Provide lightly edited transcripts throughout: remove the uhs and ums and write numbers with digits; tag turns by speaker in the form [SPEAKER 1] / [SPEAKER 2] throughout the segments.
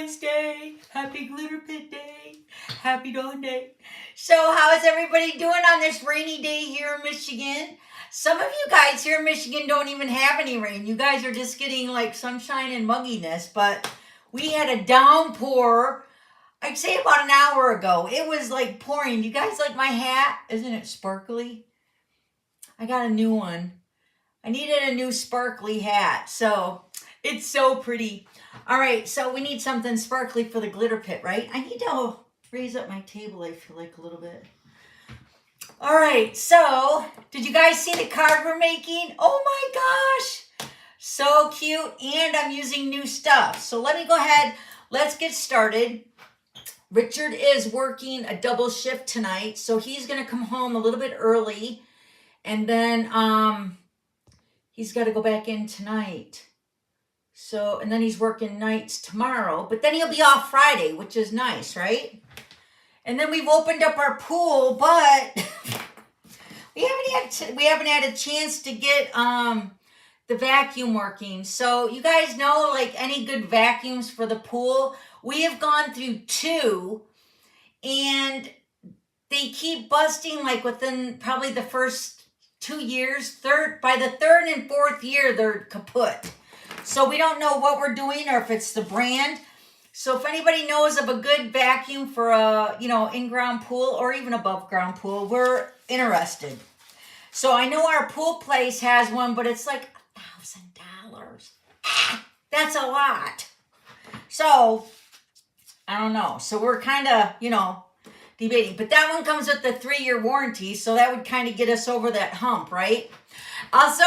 [SPEAKER 1] Valentine's Day. Happy Glitter Pit Day. Happy Dawn Day. So how is everybody doing on this rainy day here in Michigan? Some of you guys here in Michigan don't even have any rain. You guys are just getting like sunshine and mugginess, but we had a downpour, I'd say about an hour ago. It was like pouring. You guys like my hat? Isn't it sparkly? I got a new one. I needed a new sparkly hat, so it's so pretty. All right, so we need something sparkly for the glitter pit, right? I need to raise up my table, I feel like, a little bit. All right, so did you guys see the card we're making? Oh my gosh, so cute, and I'm using new stuff. So let me go ahead, let's get started. Richard is working a double shift tonight, so he's gonna come home a little bit early, and then he's got to go back in tonight. So, and then he's working nights tomorrow, but then he'll be off Friday, which is nice, right? And then we've opened up our pool, but we haven't had a chance to get the vacuum working. So you guys know, like, any good vacuums for the pool? We have gone through 2, and they keep busting like within probably the first 2 years. By the 3rd and 4th year, they're kaput. So we don't know what we're doing or if it's the brand. So if anybody knows of a good vacuum for a, in-ground pool or even above ground pool, we're interested. So I know our pool place has one, but it's like $1,000. That's a lot. So I don't know. So we're kind of, debating. But that one comes with the 3-year warranty, so that would kind of get us over that hump, right? Also,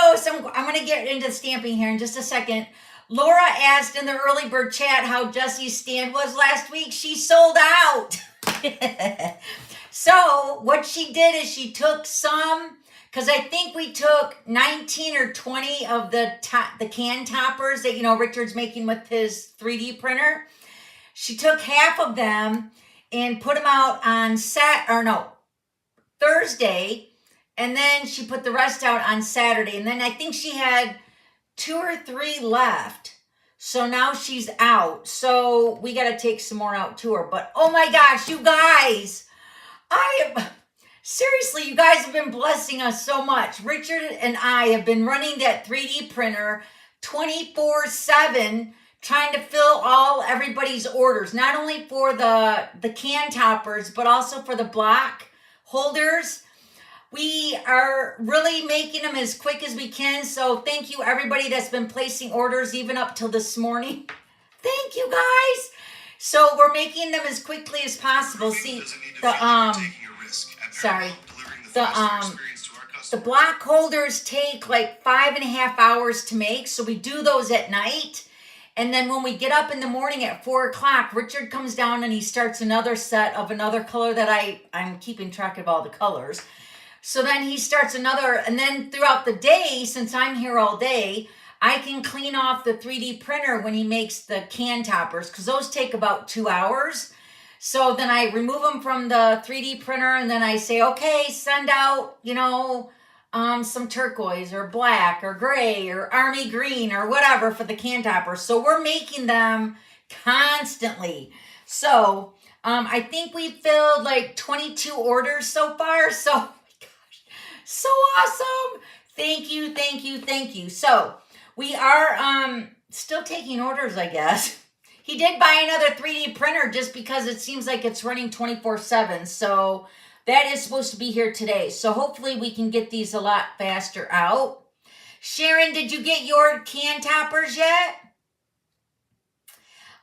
[SPEAKER 1] I'm going to get into stamping here in just a second. Laura asked in the early bird chat how Jessie's stand was last week. She sold out. So what she did is she took some, because I think we took 19 or 20 of the can toppers that, Richard's making with his 3D printer. She took half of them and put them out on Thursday, and then she put the rest out on Saturday, and then I think she had 2 or 3 left, so now she's out, so we got to take some more out to her. But oh my gosh, you guys, seriously, you guys have been blessing us so much. Richard and I have been running that 3D printer 24/7, trying to fill everybody's orders, not only for the can toppers, but also for the block holders. We are really making them as quick as we can. So thank you everybody that's been placing orders even up till this morning. Thank you guys. So we're making them as quickly as possible. See, the block holders take like 5.5 hours to make. So we do those at night. And then when we get up in the morning at 4 o'clock, Richard comes down and he starts another set of another color that I'm keeping track of all the colors. So then he starts another, and then throughout the day, since I'm here all day, I can clean off the 3D printer when he makes the can toppers, because those take about 2 hours. So then I remove them from the 3D printer, and then I say, okay, send out, some turquoise or black or gray or army green or whatever for the can toppers. So we're making them constantly. So I think we filled like 22 orders so far. So, oh my gosh, so awesome. Thank you, thank you, thank you. So we are still taking orders, I guess. He did buy another 3D printer just because it seems like it's running 24/7. So that is supposed to be here today. So hopefully we can get these a lot faster out. Sharon, did you get your can toppers yet?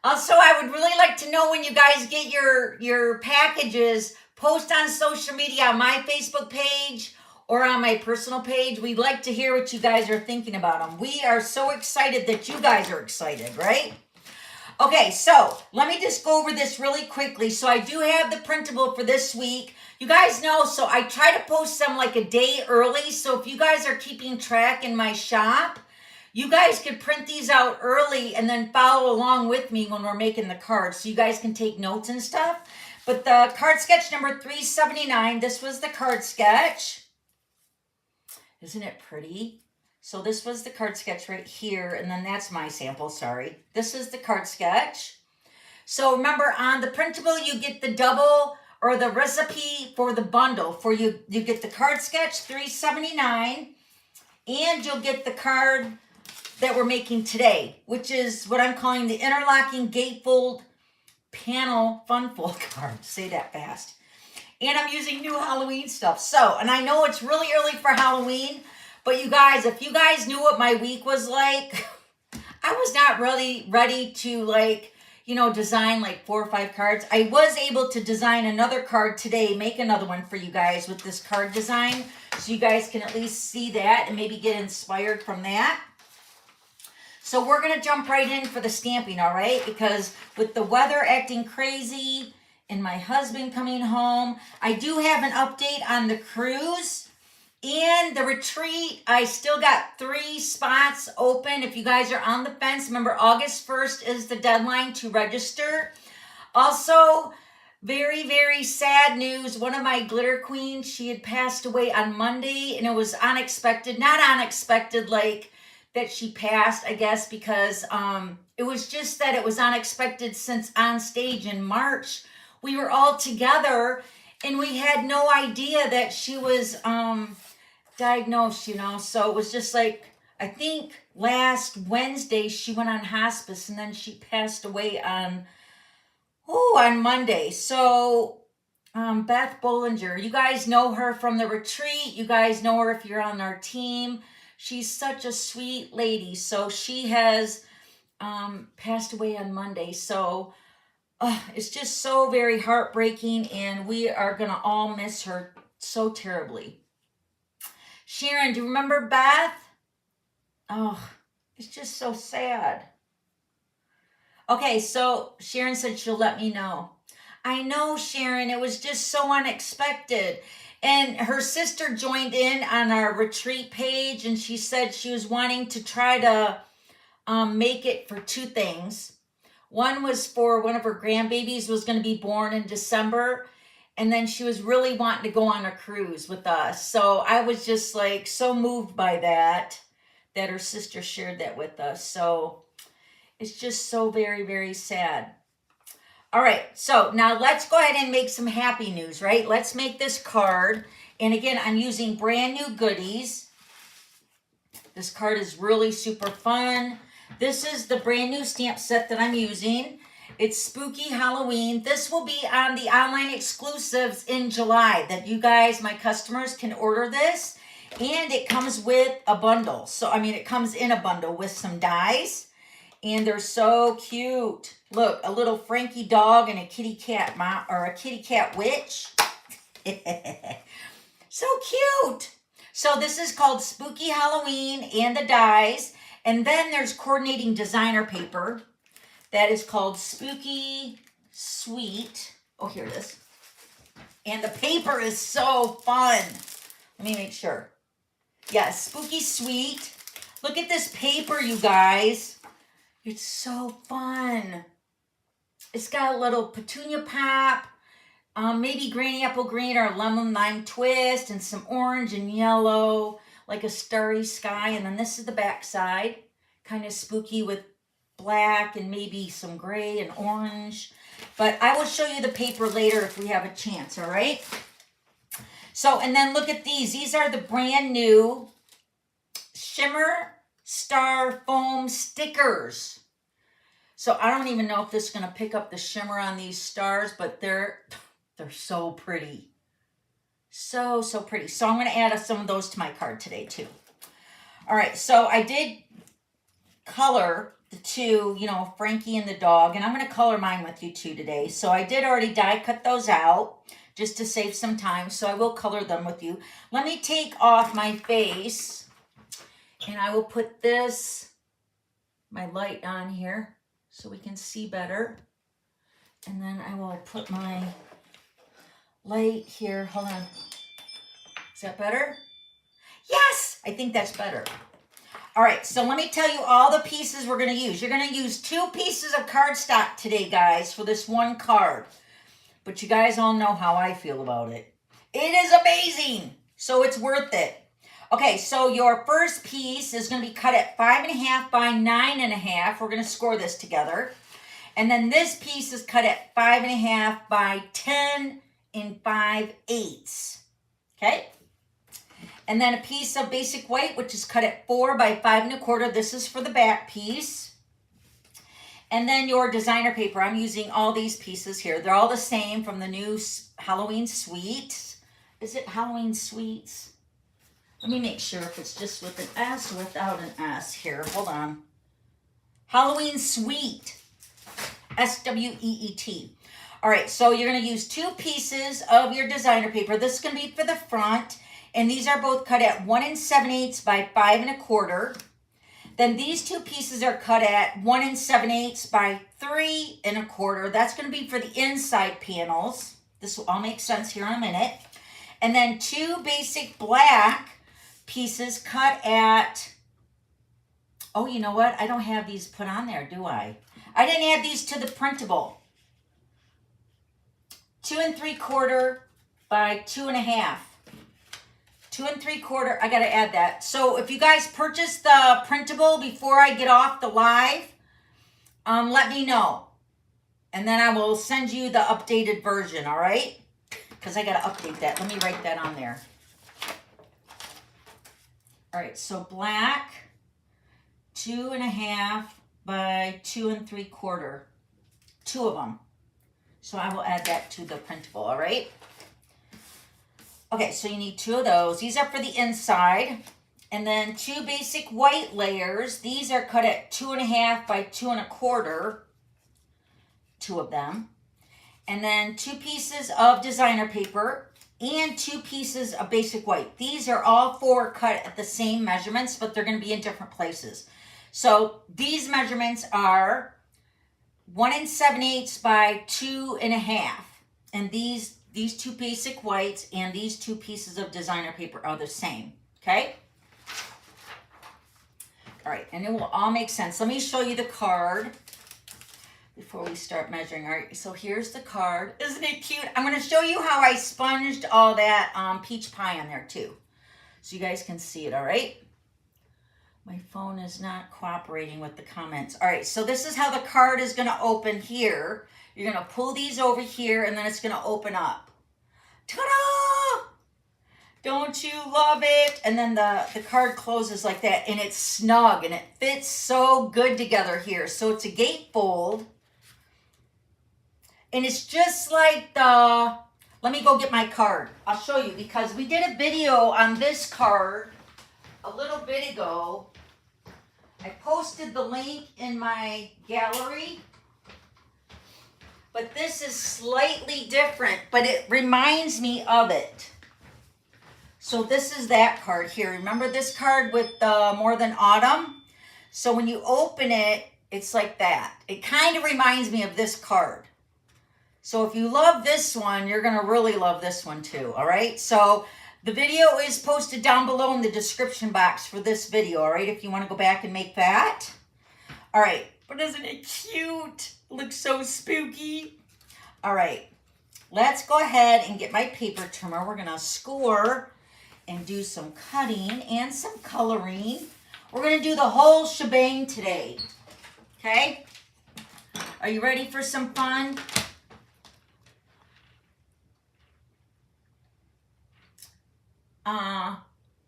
[SPEAKER 1] Also, I would really like to know when you guys get your packages. Post on social media, on my Facebook page or on my personal page. We'd like to hear what you guys are thinking about them. We are so excited that you guys are excited, right? Okay, so let me just go over this really quickly. So I do have the printable for this week. You guys know, so I try to post them like a day early. So if you guys are keeping track in my shop, you guys could print these out early and then follow along with me when we're making the cards. So you guys can take notes and stuff. But the card sketch number 379, this was the card sketch. Isn't it pretty? So this was the card sketch right here. And then that's my sample, sorry. This is the card sketch. So remember, on the printable, you get the double or the recipe for the bundle. For you get the card sketch, $3.79, and you'll get the card that we're making today, which is what I'm calling the Interlocking Gatefold Panel Fun Fold card. Say that fast. And I'm using new Halloween stuff. So, and I know it's really early for Halloween, but you guys, if you guys knew what my week was like, I was not really ready to, like, you know, design like 4 or 5 cards. I was able to design another card today, make another one for you guys with this card design, so you guys can at least see that and maybe get inspired from that. So we're going to jump right in for the stamping, all right? Because with the weather acting crazy and my husband coming home, I do have an update on the cruise and the retreat. I still got 3 spots open. If you guys are on the fence, remember August 1st is the deadline to register. Also, very, very sad news. One of my glitter queens, she had passed away on Monday, and it was unexpected. Not unexpected like that she passed, I guess, because it was just that it was unexpected, since on stage in March, we were all together and we had no idea that she was diagnosed, you know. So it was just like, I think last Wednesday she went on hospice, and then she passed away on Monday. So Beth Bollinger, you guys know her from the retreat. You guys know her if you're on our team. She's such a sweet lady. So she has passed away on Monday. So it's just so very heartbreaking, and we are going to all miss her so terribly. Sharon, do you remember Beth? Oh, it's just so sad. Okay, so Sharon said she'll let me know. I know, Sharon, it was just so unexpected. And her sister joined in on our retreat page, and she said she was wanting to try to make it for 2 things. One was for one of her grandbabies was going to be born in December, and then she was really wanting to go on a cruise with us. So I was just like so moved by that her sister shared that with us. So it's just so very, very sad. All right, so now let's go ahead and make some happy news, right? Let's make this card. And again, I'm using brand new goodies. This card is really super fun. This is the brand new stamp set that I'm using. It's Spooky Halloween. This will be on the online exclusives in July, that you guys, my customers, can order this. And it comes with a bundle. So, I mean, it comes in a bundle with some dies. And they're so cute. Look, a little Frankie dog and a kitty cat mom, or a kitty cat witch. So cute. So this is called Spooky Halloween and the dies. And then there's coordinating designer paper that is called Spooky Sweet. Oh, here it is. And the paper is so fun. Let me make sure. Yes, Spooky Sweet. Look at this paper, you guys. It's so fun. It's got a little petunia pop, maybe granny apple green or lemon lime twist, and some orange and yellow, like a starry sky. And then this is the back side, kind of spooky with black and maybe some gray and orange. But I will show you the paper later if we have a chance, all right? So, and then look at these. These are the brand new Shimmer Star Foam stickers. So I don't even know if this is going to pick up the shimmer on these stars, but they're so pretty. So pretty. So I'm going to add some of those to my card today too. All right, so I did color the 2, you know, Frankie and the dog, and I'm going to color mine with you too today. So I did already die cut those out just to save some time, so I will color them with you. Let me take off my face, and I will put my light on here so we can see better. And then I will put my light here. Hold on. Is that better? Yes, I think that's better. All right, so let me tell you all the pieces we're going to use. You're going to use 2 pieces of cardstock today, guys, for this one card. But you guys all know how I feel about it. It is amazing, so it's worth it. Okay, so your first piece is going to be cut at 5.5 by 9.5. We're going to score this together. And then this piece is cut at 5.5 by 10 5/8. Okay. And then a piece of basic white, which is cut at 4 by 5 1/4. This is for the back piece. And then your designer paper. I'm using all these pieces here. They're all the same from the new Halloween Sweets. Is it Halloween Sweets? Let me make sure if it's just with an S or without an S here. Hold on. Halloween Sweet. SWEET. All right, so you're going to use 2 pieces of your designer paper. This is going to be for the front, and these are both cut at 1 7/8 by 5 1/4. Then these 2 pieces are cut at 1 7/8 by 3 1/4. That's going to be for the inside panels. This will all make sense here in a minute. And then 2 basic black pieces cut at, oh, you know what? I don't have these put on there, do I? I didn't add these to the printable. 2 3/4 by 2.5. 2 3/4, I got to add that. So if you guys purchase the printable before I get off the live, let me know. And then I will send you the updated version, all right? Because I got to update that. Let me write that on there. All right, so black, 2.5 by 2 3/4. 2 of them. So I will add that to the printable, all right? Okay, so you need 2 of those. These are for the inside. And then 2 basic white layers. These are cut at 2.5 by 2 1/4. 2 of them. And then 2 pieces of designer paper and 2 pieces of basic white. These are all 4 cut at the same measurements, but they're going to be in different places. So these measurements are 1 7/8 by 2.5. And these 2 basic whites and these 2 pieces of designer paper are the same. Okay? All right, and it will all make sense. Let me show you the card before we start measuring. All right, so here's the card. Isn't it cute? I'm going to show you how I sponged all that peach pie on there too, so you guys can see it, all right? My phone is not cooperating with the comments. All right, so this is how the card is going to open here. You're going to pull these over here, and then it's going to open up. Ta-da! Don't you love it? And then the card closes like that, and it's snug, and it fits so good together here. So it's a gatefold. And it's just like the, let me go get my card. I'll show you, because we did a video on this card a little bit ago. I posted the link in my gallery. But this is slightly different, but it reminds me of it. So this is that card here. Remember this card with More Than Autumn? So when you open it, it's like that. It kind of reminds me of this card. So if you love this one, you're going to really love this one too, all right? So the video is posted down below in the description box for this video, all right, if you want to go back and make that. All right, but isn't it cute? Looks so spooky. All right, let's go ahead and get my paper trimmer. We're going to score and do some cutting and some coloring. We're going to do the whole shebang today, okay? Are you ready for some fun?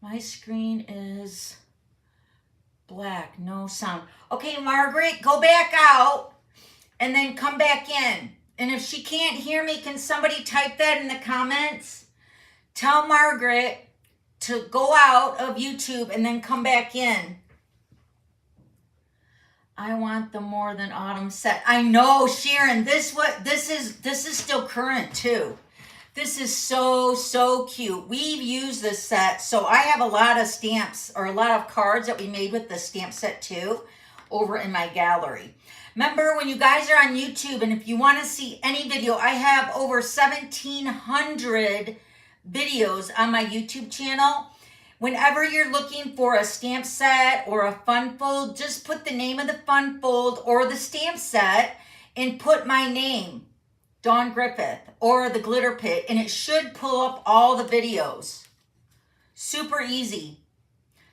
[SPEAKER 1] My screen is black, no sound. Okay, Margaret, go back out and then come back in. And if she can't hear me, can somebody type that in the comments? Tell Margaret to go out of YouTube and then come back in. I want the More Than Autumn set. I know, Sharon, this is still current too. This is so cute. We've used this set, so I have a lot of stamps or a lot of cards that we made with the stamp set too over in my gallery. Remember, when you guys are on YouTube, and if you want to see any video, I have over 1,700 videos on my YouTube channel. Whenever you're looking for a stamp set or a fun fold, just put the name of the fun fold or the stamp set and put my name, Dawn Griffith, or the glitter pit, and it should pull up all the videos. Super easy.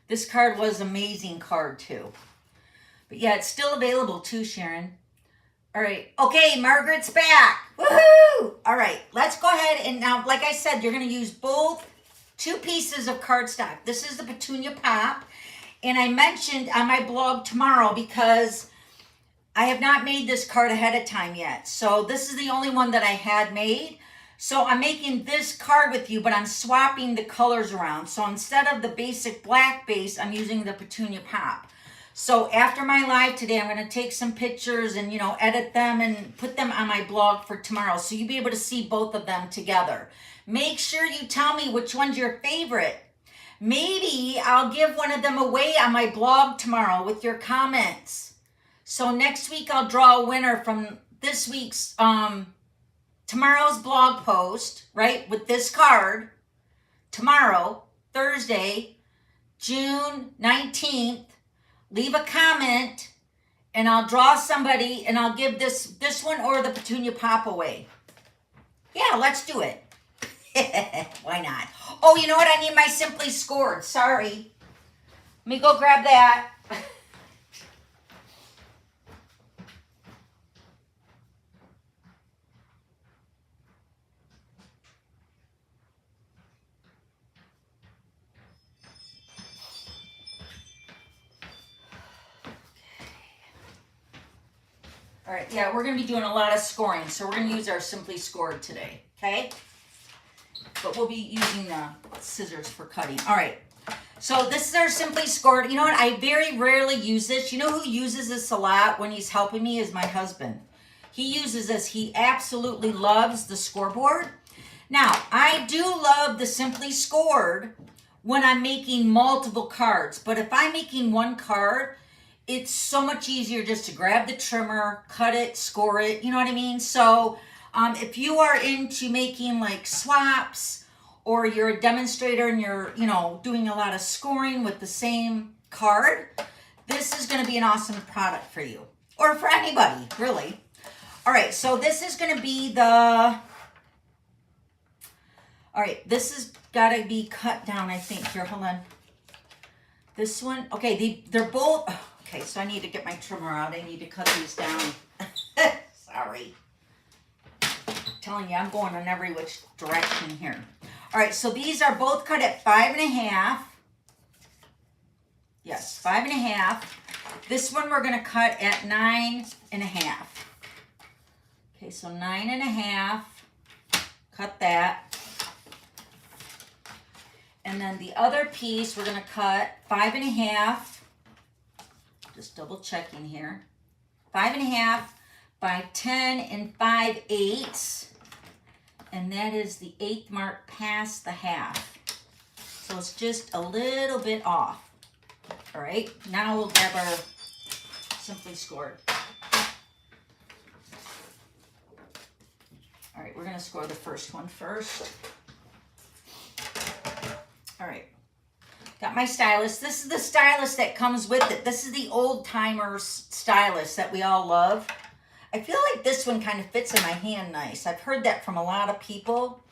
[SPEAKER 1] This card was an amazing card too. But yeah, it's still available too, Sharon. All right. Okay, Margaret's back. Woohoo! All right, let's go ahead and now, like I said, you're going to use both two pieces of cardstock. This is the Petunia Pop, and I mentioned on my blog tomorrow because I have not made this card ahead of time yet. So this is the only one that I had made. So I'm making this card with you, but I'm swapping the colors around. So instead of the basic black base, I'm using the Petunia Pop. So after my live today, I'm going to take some pictures and, you know, edit them and put them on my blog for tomorrow. So you'll be able to see both of them together. Make sure you tell me which one's your favorite. Maybe I'll give one of them away on my blog tomorrow with your comments. So next week, I'll draw a winner from this week's, tomorrow's blog post, right? With this card, tomorrow, Thursday, June 19th. Leave a comment and I'll draw somebody and I'll give this one or the Petunia Pop away. Yeah, let's do it. Why not? Oh, you know what? I need my Simply Scored. Sorry. Let me go grab that. All right, yeah, we're going to be doing a lot of scoring, so we're going to use our Simply Scored today, okay? But we'll be using the scissors for cutting. All right, so this is our Simply Scored. You know what? I very rarely use this. You know who uses this a lot when he's helping me is my husband. He uses this. He absolutely loves the scoreboard. Now, I do love the Simply Scored when I'm making multiple cards, but if I'm making one card, it's so much easier just to grab the trimmer, cut it, score it, you know what I mean? So if you are into making like swaps or you're a demonstrator and you're, you know, doing a lot of scoring with the same card, this is going to be an awesome product for you or for anybody, really. All right, so this is going to be the, all right, this has got to be cut down, I think. Here, hold on. This one, okay, they're both... Okay, so I need to get my trimmer out. I need to cut these down. Sorry. I'm telling you, I'm going in every which direction here. All right, so these are both cut at 5.5. Yes, 5.5. This one we're going to cut at 9.5. Okay, so 9.5. Cut that. And then the other piece we're going to cut 5.5. Just double checking here. 5.5 by 10 5/8. And that is the 1/8 mark past the half. So it's just a little bit off. All right, now we'll grab our Simply Scored. All right, we're gonna score the first one first. All right. Got my stylus. This is the stylus that comes with it. This is the old timers stylus that we all love. I feel like this one kind of fits in my hand nice. I've heard that from a lot of people.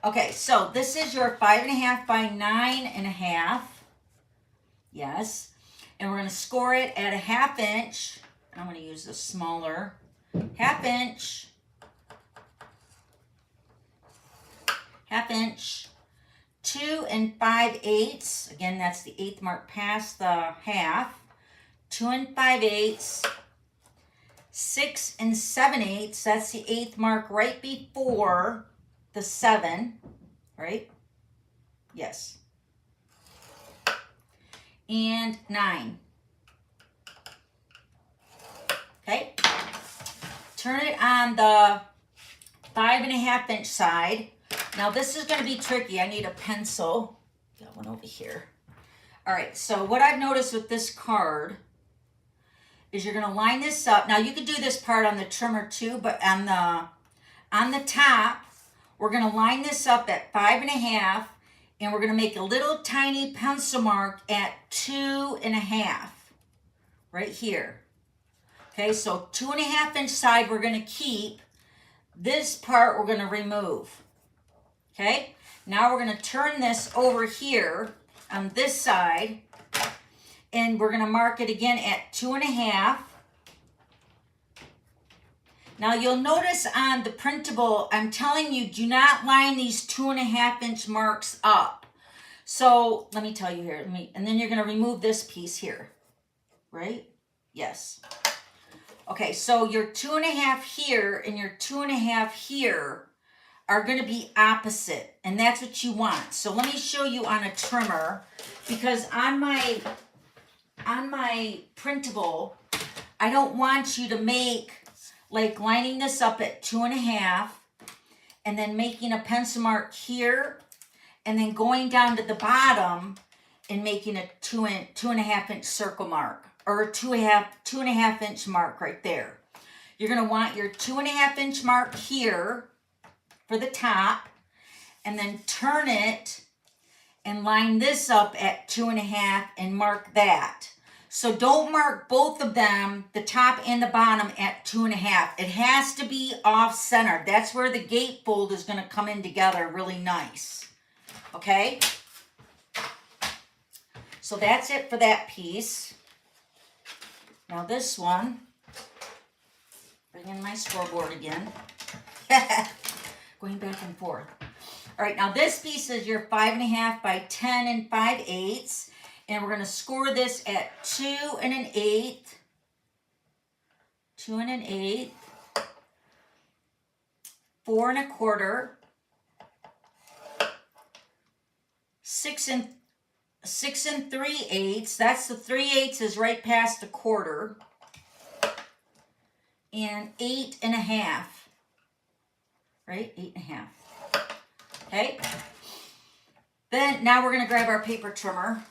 [SPEAKER 1] Okay, so this is your 5.5 by 9.5. Yes. And we're going to score it at 1/2 inch. I'm going to use the smaller 1/2 inch. 1/2 inch. 2 5/8. Again, that's the 1/8 mark past the half. 2 5/8. 6 7/8. That's the 1/8 mark right before the 7. Right? Yes. And 9. Okay. Turn it on the 5.5 inch side. Now this is going to be tricky. I need a pencil. Got one over here. All right, so what I've noticed with this card is you're going to line this up. Now you could do this part on the trimmer too, but on the top, we're going to line this up at 5.5, and we're going to make a little tiny pencil mark at 2.5, right here. Okay, so 2.5 inch side we're going to keep. This part we're going to remove. Okay, now we're going to turn this over here on this side, and we're going to mark it again at 2.5. Now you'll notice on the printable, I'm telling you, do not line these 2.5 inch marks up. So let me tell you here, and then you're gonna remove this piece here, right? Yes. Okay, so your 2.5 here and your 2.5 here are gonna be opposite, and that's what you want. So let me show you on a trimmer, because on my printable, I don't want you to make like lining this up at 2.5 and then making a pencil mark here and then going down to the bottom and making a 2.5 inch circle mark, or a 2.5 inch mark right there. You're gonna want your 2.5 inch mark here for the top, and then turn it and line this up at 2.5 and mark that. So don't mark both of them, the top and the bottom, at 2.5. It has to be off center. That's where the gatefold is gonna come in together really nice. Okay? So that's it for that piece. Now this one, bring in my scoreboard again. Going back and forth. All right, now this piece is your 5.5 by 10 5/8. And we're going to score this at 2 1/8, 2 1/8, 4 1/4, 6 3/8. That's the 3/8 is right past a quarter, and 8 1/2. Right, 8 1/2. Okay. Then now we're going to grab our paper trimmer.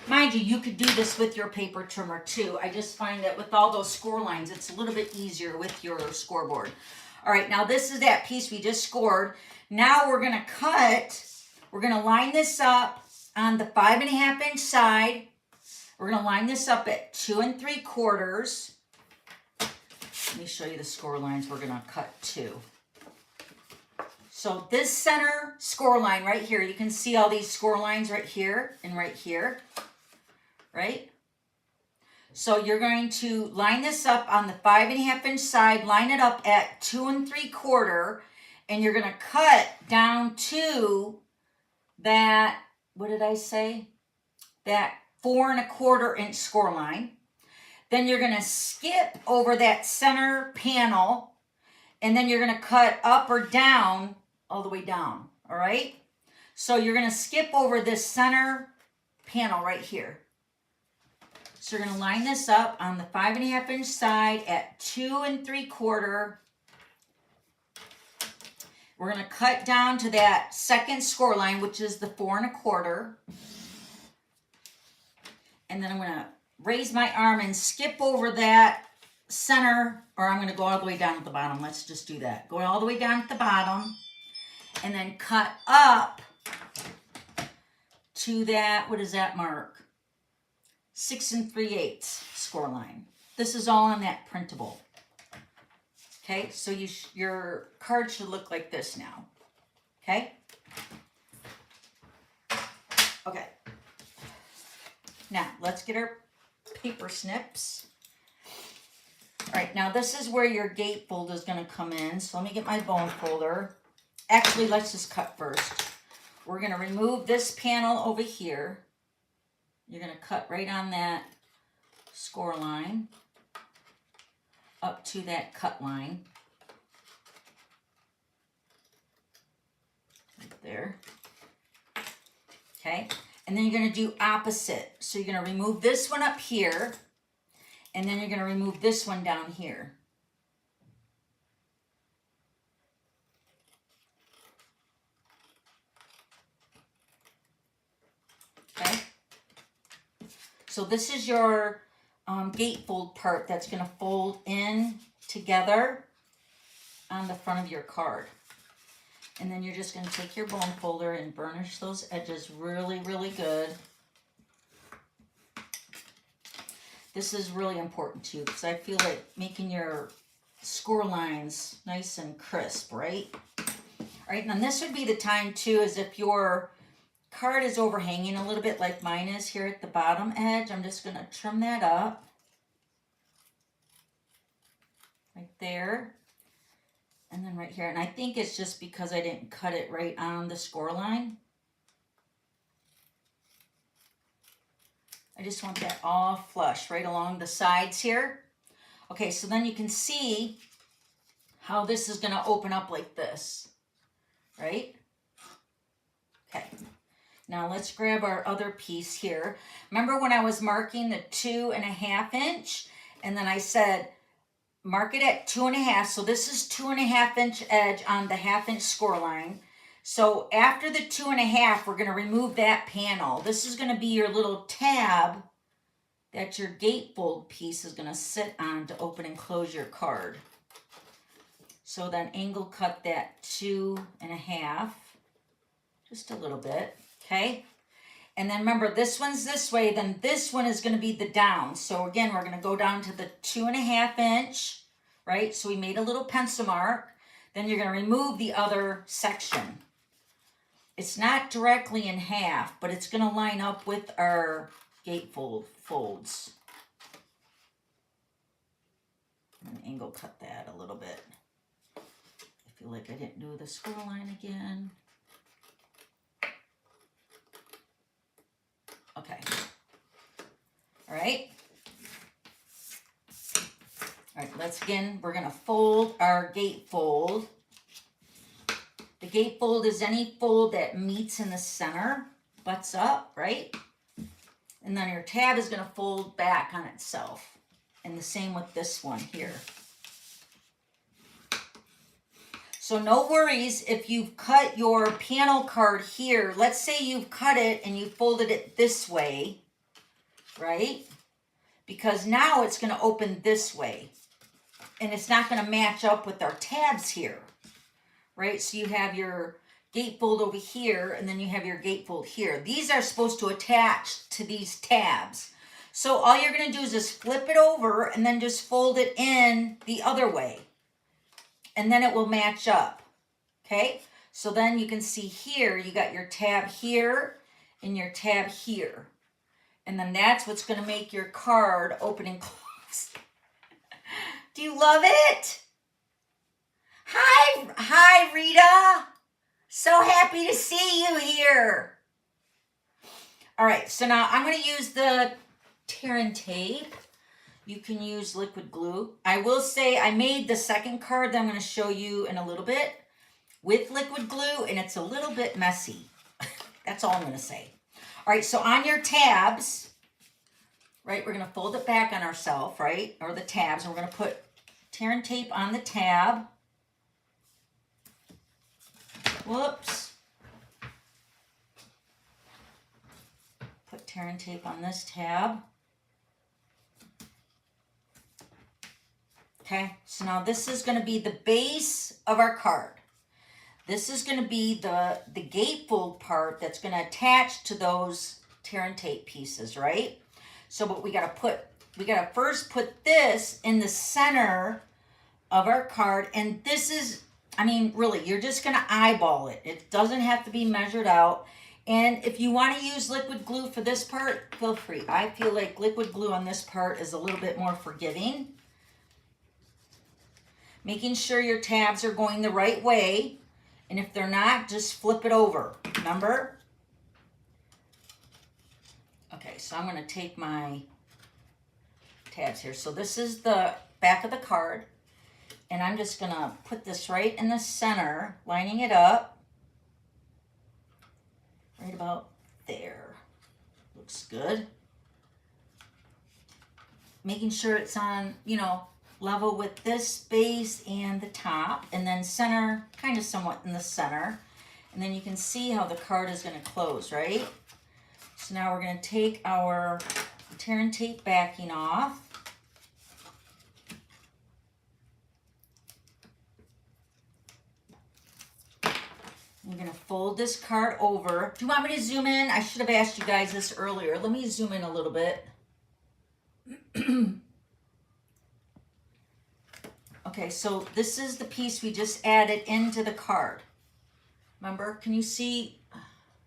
[SPEAKER 1] Mind you, you could do this with your paper trimmer too. I just find that with all those score lines, it's a little bit easier with your scoreboard. All right, now this is that piece we just scored. Now we're gonna cut, we're gonna line this up on the 5.5 inch side. We're gonna line this up at 2 3/4. Let me show you the score lines we're gonna cut to. So this center score line right here, you can see all these score lines right here and right here. Right? So you're going to line this up on the 5.5 inch side, line it up at 2 3/4, and you're going to cut down to that, what did I say? That 4 1/4 inch score line. Then you're going to skip over that center panel, and then you're going to cut up or down, all the way down, all right? So you're going to skip over this center panel right here. So you're going to line this up on the 5.5 inch side at 2 3/4. We're going to cut down to that second score line, which is the 4 1/4. And then I'm going to raise my arm and skip over that center, or I'm going to go all the way down at the bottom. Let's just do that. Go all the way down at the bottom, and then cut up to that, what is that mark? 6 3/8 score line. This is all on that printable. Okay, so your card should look like this now. Okay? Okay. Now, let's get our paper snips. All right, now this is where your gatefold is going to come in. So let me get my bone folder. Actually, let's just cut first. We're going to remove this panel over here. You're going to cut right on that score line up to that cut line. Right there. Okay, and then you're going to do opposite. So you're going to remove this one up here, and then you're going to remove this one down here. Okay. So this is your gatefold part that's going to fold in together on the front of your card. And then you're just going to take your bone folder and burnish those edges really, really good. This is really important too, because I feel like making your score lines nice and crisp, right? All right, and this would be the time too, is if your card is overhanging a little bit like mine is here at the bottom edge, I'm just going to trim that up. right there. And then right here. And I think it's just because I didn't cut it right on the score line. I just want that all flush right along the sides here. Okay, so then you can see how this is going to open up like this, right? Okay. Now let's grab our other piece here. Remember when I was marking the 2.5 inch, and then I said, mark it at 2.5. So this is 2.5 inch edge on the 1/2 inch score line. So after the 2.5, we're going to remove that panel. This is going to be your little tab that your gatefold piece is going to sit on to open and close your card. So then angle cut that 2.5, just a little bit, okay? And then remember, this one's this way, then this one is going to be the down. So again, we're going to go down to the 2.5 inch, right? So we made a little pencil mark. Then you're going to remove the other section. It's not directly in half, but it's going to line up with our gatefold folds. And angle cut that a little bit. I feel like I didn't do the score line again. Okay. All right. All right, we're going to fold our gatefold. The gatefold is any fold that meets in the center, butts up, right? And then your tab is going to fold back on itself. And the same with this one here. So no worries if you've cut your panel card here. Let's say you've cut it and you folded it this way, right? Because now it's going to open this way. And it's not going to match up with our tabs here, right? So you have your gatefold over here, and then you have your gatefold here. These are supposed to attach to these tabs. So all you're going to do is just flip it over and then just fold it in the other way. And then it will match up, okay? So then you can see here, you got your tab here and your tab here. And then that's what's going to make your card open and close. Do you love it? Hi, Rita. So happy to see you here. All right, so now I'm going to use the tear and tape. You can use liquid glue. I will say I made the second card that I'm going to show you in a little bit with liquid glue, and it's a little bit messy. That's all I'm going to say. All right, so on your tabs, right, we're going to fold it back on ourselves, right, or the tabs, and we're going to put tear and tape on the tab. Whoops. Put tear and tape on this tab. Okay, so now this is going to be the base of our card. This is going to be the gatefold part that's going to attach to those tear and tape pieces, right? So what we got to first put this in the center of our card, and this is, I mean, really, you're just going to eyeball it. It doesn't have to be measured out. And if you want to use liquid glue for this part, feel free. I feel like liquid glue on this part is a little bit more forgiving. Making sure your tabs are going the right way. And if they're not, just flip it over. Remember? Okay, so I'm going to take my tabs here. So this is the back of the card. And I'm just going to put this right in the center, lining it up. Right about there. Looks good. Making sure it's on, you know, level with this base and the top, and then center, kind of somewhat in the center. And then you can see how the card is going to close, right? So now we're going to take our tear and tape backing off. We're going to fold this card over. Do you want me to zoom in? I should have asked you guys this earlier. Let me zoom in a little bit. Okay, so this is the piece we just added into the card. Remember, can you see?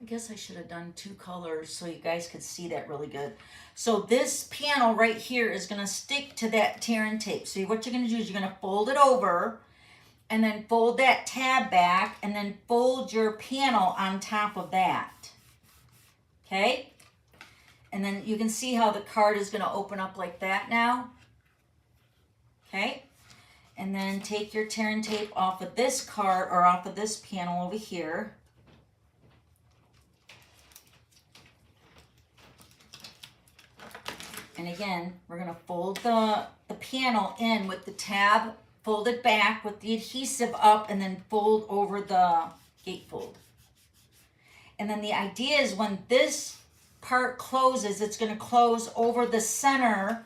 [SPEAKER 1] I guess I should have done 2 colors so you guys could see that really good. So this panel right here is going to stick to that tear and tape. So what you're going to do is you're going to fold it over and then fold that tab back and then fold your panel on top of that. Okay? And then you can see how the card is going to open up like that now. Okay? And then take your tear and tape off of this card or off of this panel over here. And again, we're going to fold the panel in with the tab, fold it back with the adhesive up, and then fold over the gatefold. And then the idea is when this part closes, it's going to close over the center,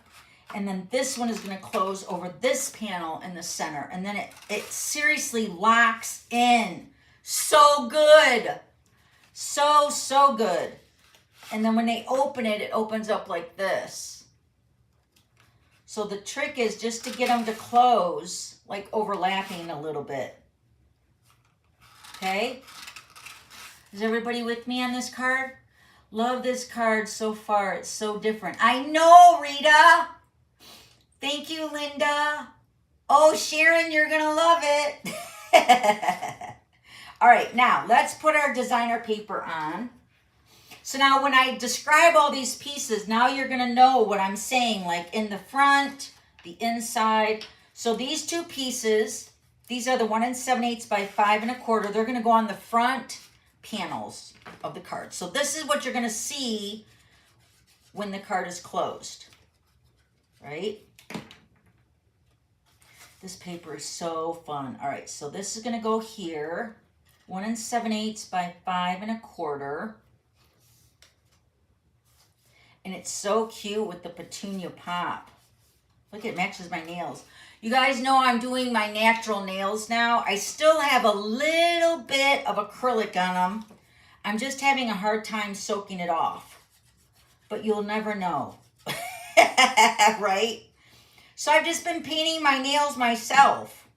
[SPEAKER 1] and then this one is going to close over this panel in the center. And then it seriously locks in. So good. So good. And then when they open it, it opens up like this. So the trick is just to get them to close, like overlapping a little bit. Okay? Is everybody with me on this card? Love this card so far. It's so different. I know, Rita. Thank you, Linda. Oh, Sharon, you're going to love it. All right, now let's put our designer paper on. So now when I describe all these pieces, now you're going to know what I'm saying, like in the front, the inside. So these 2 pieces, these are the 1 7/8 by 5 1/4. They're going to go on the front panels of the card. So this is what you're going to see when the card is closed, right? This paper is so fun. All right, so this is going to go here, 1 7/8 by 5 1/4. And it's so cute with the petunia pop. Look, it matches my nails. You guys know I'm doing my natural nails now. I still have a little bit of acrylic on them. I'm just having a hard time soaking it off. But you'll never know. Right? So I've just been painting my nails myself.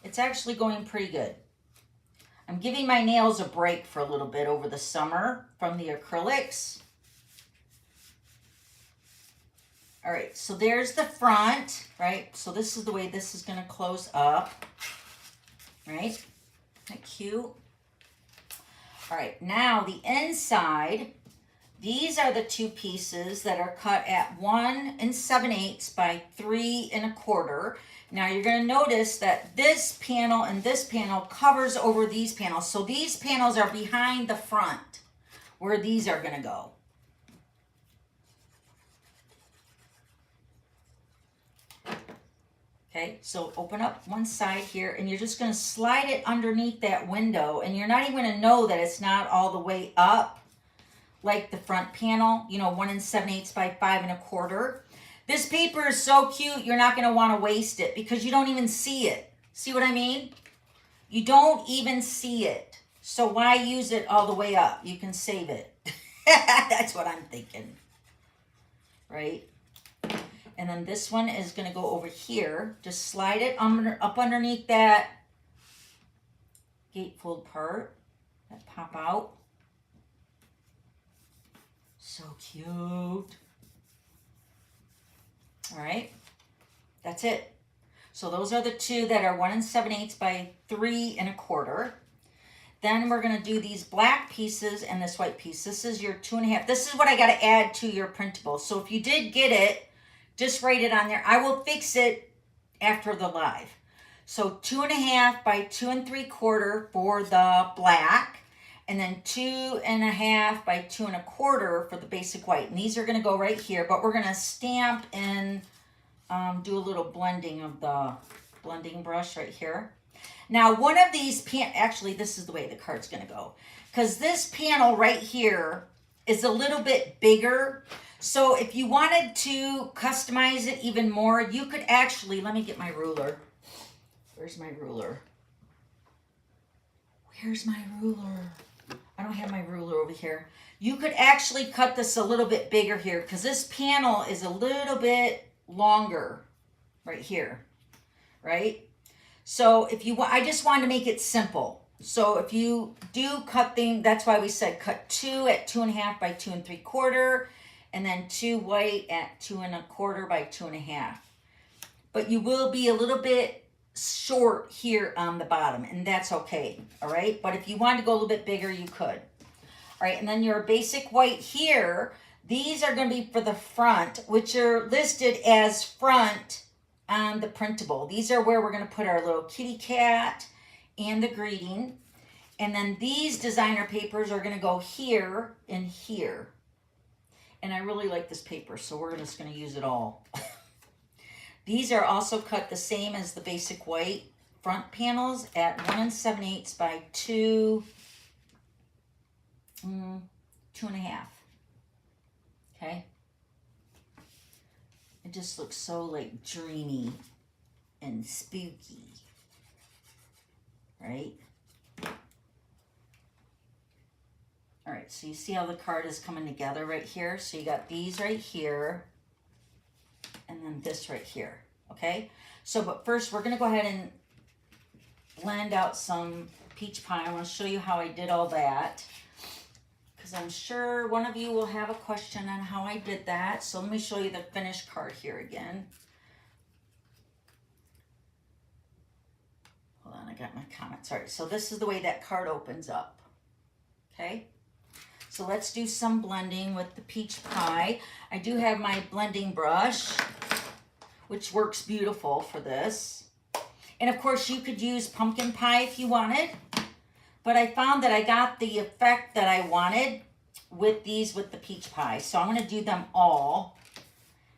[SPEAKER 1] It's actually going pretty good. I'm giving my nails a break for a little bit over the summer from the acrylics. All right, so there's the front, right? So this is the way this is going to close up, right? Isn't that cute? All right, now the inside, these are the 2 pieces that are cut at 1 7/8 by 3 1/4. Now you're going to notice that this panel and this panel covers over these panels. So these panels are behind the front where these are going to go. Okay, so open up one side here and you're just going to slide it underneath that window, and you're not even going to know that it's not all the way up like the front panel, you know, 1 7/8 by 5 1/4. This paper is so cute, you're not going to want to waste it because you don't even see it. See what I mean? You don't even see it. So why use it all the way up? You can save it. That's what I'm thinking. Right? And then this one is going to go over here. Just slide it up underneath that gatefold part that pop out. So cute. All right. That's it. So those are the 2 that are 1 7/8 by 3 1/4. Then we're going to do these black pieces and this white piece. This is your 2 1/2. This is what I got to add to your printable. So if you did get it, just write it on there. I will fix it after the live. So 2 1/2 by 2 3/4 for the black, and then 2 1/2 by 2 1/4 for the basic white. And these are going to go right here, but we're going to stamp and do a little blending of the blending brush right here. Now, one of these, actually, this is the way the card's going to go, because this panel right here is a little bit bigger. So if you wanted to customize it even more, you could actually, let me get my ruler. Where's my ruler? Where's my ruler? I don't have my ruler over here. You could actually cut this a little bit bigger here because this panel is a little bit longer right here, right? So if you want, I just wanted to make it simple. So if you do cut them, that's why we said cut 2 at 2.5 by 2 3/4, and then 2 white at 2 1/4 by 2 1/2. But you will be a little bit short here on the bottom, and that's okay, all right? But if you wanted to go a little bit bigger, you could. All right, and then your basic white here, these are gonna be for the front, which are listed as front on the printable. These are where we're gonna put our little kitty cat and the greeting. And then these designer papers are gonna go here and here. And I really like this paper, so we're just gonna use it all. These are also cut the same as the basic white front panels at 1 7/8 by 2 2.5. Okay. It just looks so like dreamy and spooky, right? All right, so you see how the card is coming together right here? So you got these right here, and then this right here, okay? So, but first we're gonna go ahead and blend out some peach pie. I wanna show you how I did all that, because I'm sure one of you will have a question on how I did that. So let me show you the finished card here again. Hold on, I got my comments. All right, so this is the way that card opens up, okay? So let's do some blending with the peach pie. I do have my blending brush, which works beautiful for this. And of course you could use pumpkin pie if you wanted, but I found that I got the effect that I wanted with these with the peach pie. So I'm gonna do them all.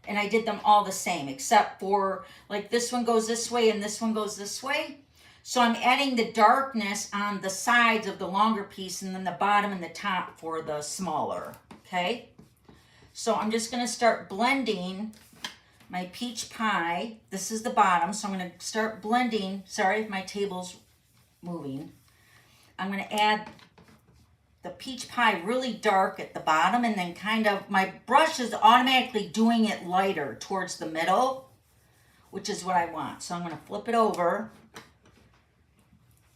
[SPEAKER 1] And I did them all the same, except for like this one goes this way and this one goes this way. So I'm adding the darkness on the sides of the longer piece and then the bottom and the top for the smaller, okay? So I'm just gonna start blending my peach pie. This is the bottom, so I'm gonna start blending. Sorry if my table's moving. I'm gonna add the peach pie really dark at the bottom, and then kind of, my brush is automatically doing it lighter towards the middle, which is what I want. So I'm gonna flip it over.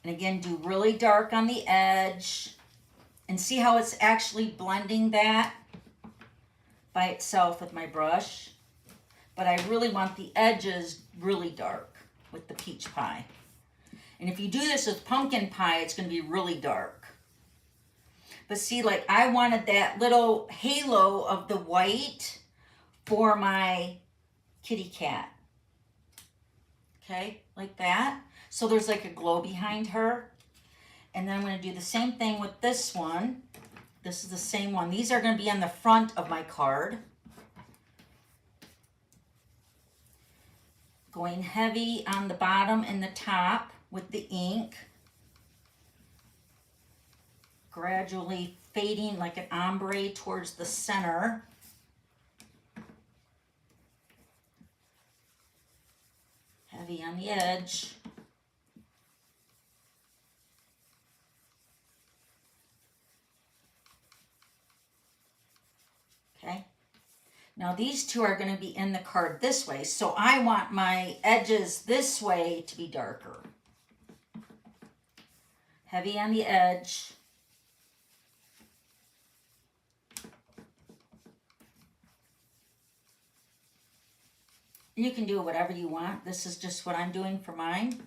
[SPEAKER 1] And again, do really dark on the edge, and see how it's actually blending that by itself with my brush. But I really want the edges really dark with the peach pie. And if you do this with pumpkin pie, it's gonna be really dark. But see, like I wanted that little halo of the white for my kitty cat. Okay, like that. So there's like a glow behind her. And then I'm gonna do the same thing with this one. This is the same one. These are gonna be on the front of my card. Going heavy on the bottom and the top with the ink. Gradually fading like an ombre towards the center. Heavy on the edge. Okay. Now these two are going to be in the card this way, so I want my edges this way to be darker. Heavy on the edge. You can do whatever you want. This is just what I'm doing for mine.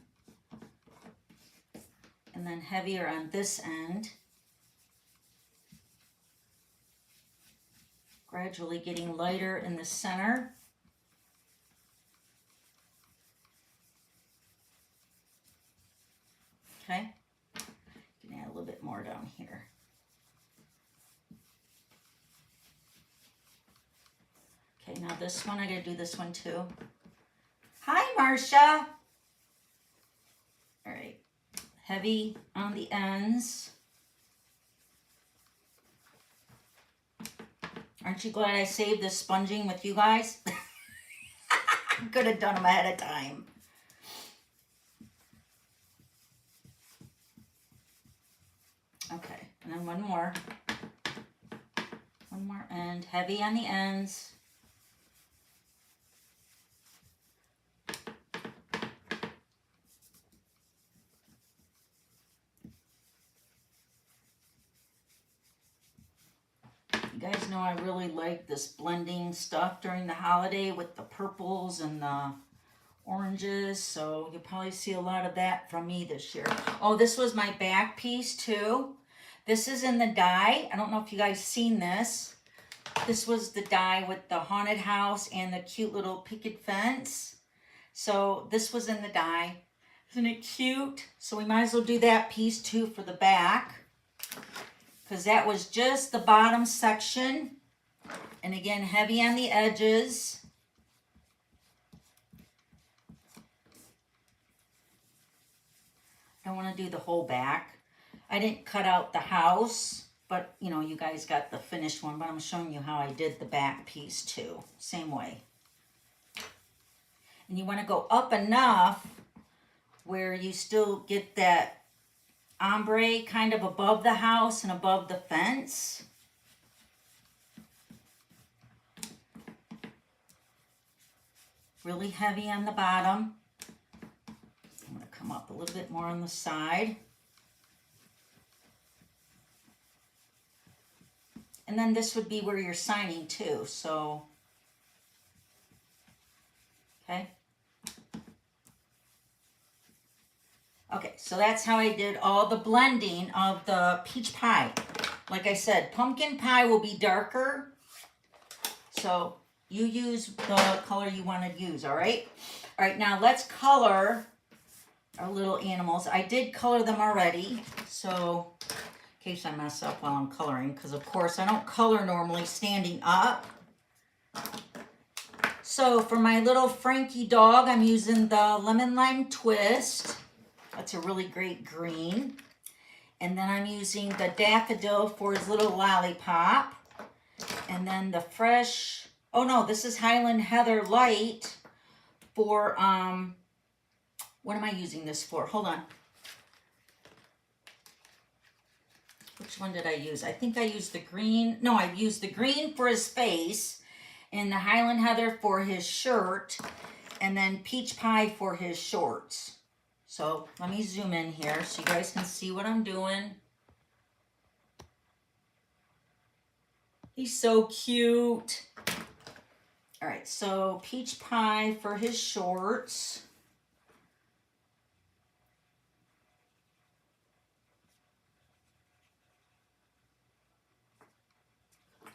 [SPEAKER 1] And then heavier on this end. Gradually getting lighter in the center. Okay. You can add a little bit more down here. Okay, now this one, I gotta do this one too. Hi, Marcia. All right, heavy on the ends. Aren't you glad I saved this sponging with you guys? Could have done them ahead of time. Okay, and then one more. One more end, heavy on the ends. You guys know I really like this blending stuff during the holiday with the purples and the oranges, so you'll probably see a lot of that from me this year. Oh, this was my back piece too. This is in the die. I don't know if you guys seen this. This was the die with the haunted house and the cute little picket fence. So this was in the die. Isn't it cute? So we might as well do that piece too for the back, because that was just the bottom section. And again, heavy on the edges. I want to do the whole back. I didn't cut out the house, but you know, you guys got the finished one, but I'm showing you how I did the back piece too. Same way. And you want to go up enough where you still get that ombre kind of above the house and above the fence. Really heavy on the bottom. I'm going to come up a little bit more on the side. And then this would be where you're signing too, so, okay. Okay, so that's how I did all the blending of the peach pie. Like I said, pumpkin pie will be darker, so you use the color you want to use, all right? All right, now let's color our little animals. I did color them already, so in case I mess up while I'm coloring, because of course I don't color normally standing up. So for my little Frankie dog, I'm using the Lemon Lime Twist. That's a really great green. And then I'm using the Daffodil for his little lollipop. And then the fresh, oh no, this is Highland Heather Light for, what am I using this for? Hold on. Which one did I use? I think I used the green. No, I used the green for his face and the Highland Heather for his shirt, and then Peach Pie for his shorts. So let me zoom in here so you guys can see what I'm doing. He's so cute. All right, so Peach Pie for his shorts.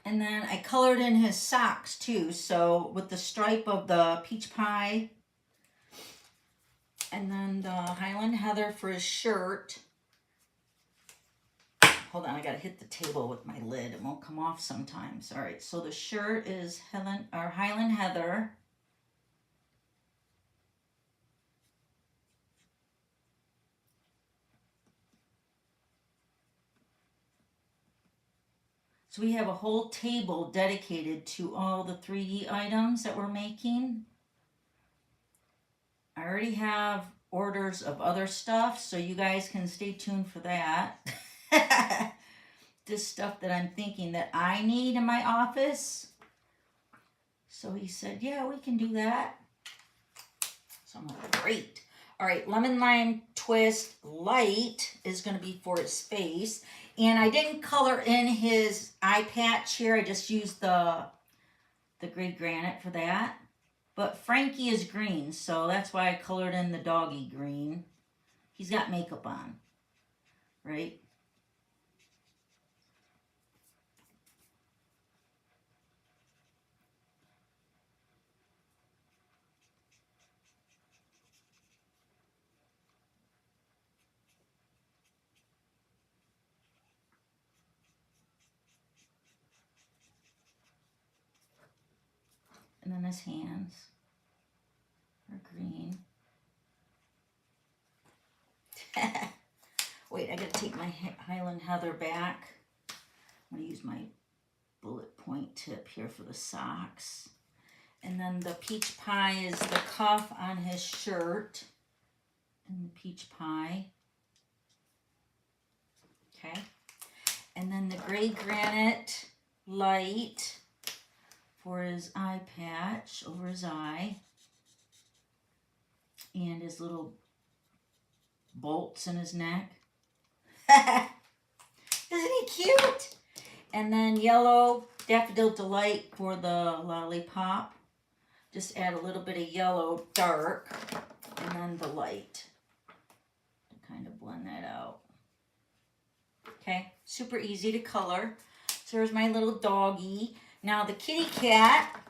[SPEAKER 1] And then I colored in his socks too, so with the stripe of the Peach Pie. And then the Highland Heather for his shirt. Hold on, I gotta hit the table with my lid. It won't come off sometimes. All right, so the shirt is Highland Heather. So we have a whole table dedicated to all the 3D items that we're making. I already have orders of other stuff, so you guys can stay tuned for that. This stuff that I'm thinking that I need in my office. So he said, yeah, we can do that. So I'm like, great. All right, Lemon Lime Twist Light is going to be for his face. And I didn't color in his eye patch here. I just used the gray granite for that. But Frankie is green, so that's why I colored in the doggy green. He's got makeup on, right? And then his hands are green. Wait, I gotta take my Highland Heather back. I'm gonna use my bullet point tip here for the socks. And then the Peach Pie is the cuff on his shirt. And the Peach Pie. Okay. And then the gray granite light for his eye patch over his eye, and his little bolts in his neck. Isn't he cute? And then yellow Daffodil Delight for the lollipop. Just add a little bit of yellow dark and then the light to kind of blend that out. Okay, super easy to color. So there's my little doggy. Now the kitty cat,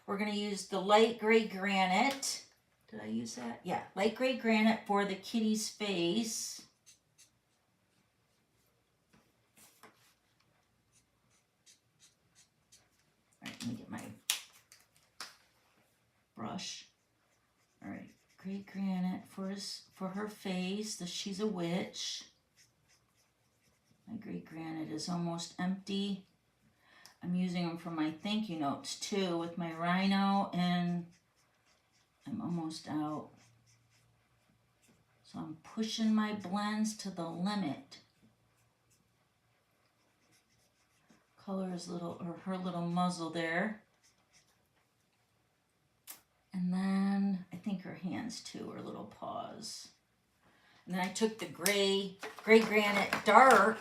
[SPEAKER 1] we're going to use the light gray granite. Did I use that? Yeah, light gray granite for the kitty's face. All right, let me get my brush. All right, gray granite for her face. She's a witch. My gray granite is almost empty. I'm using them for my thank you notes too with my rhino, and I'm almost out. So I'm pushing my blends to the limit. Color his little, or her little muzzle there. And then I think her hands too, her little paws. And then I took the gray granite dark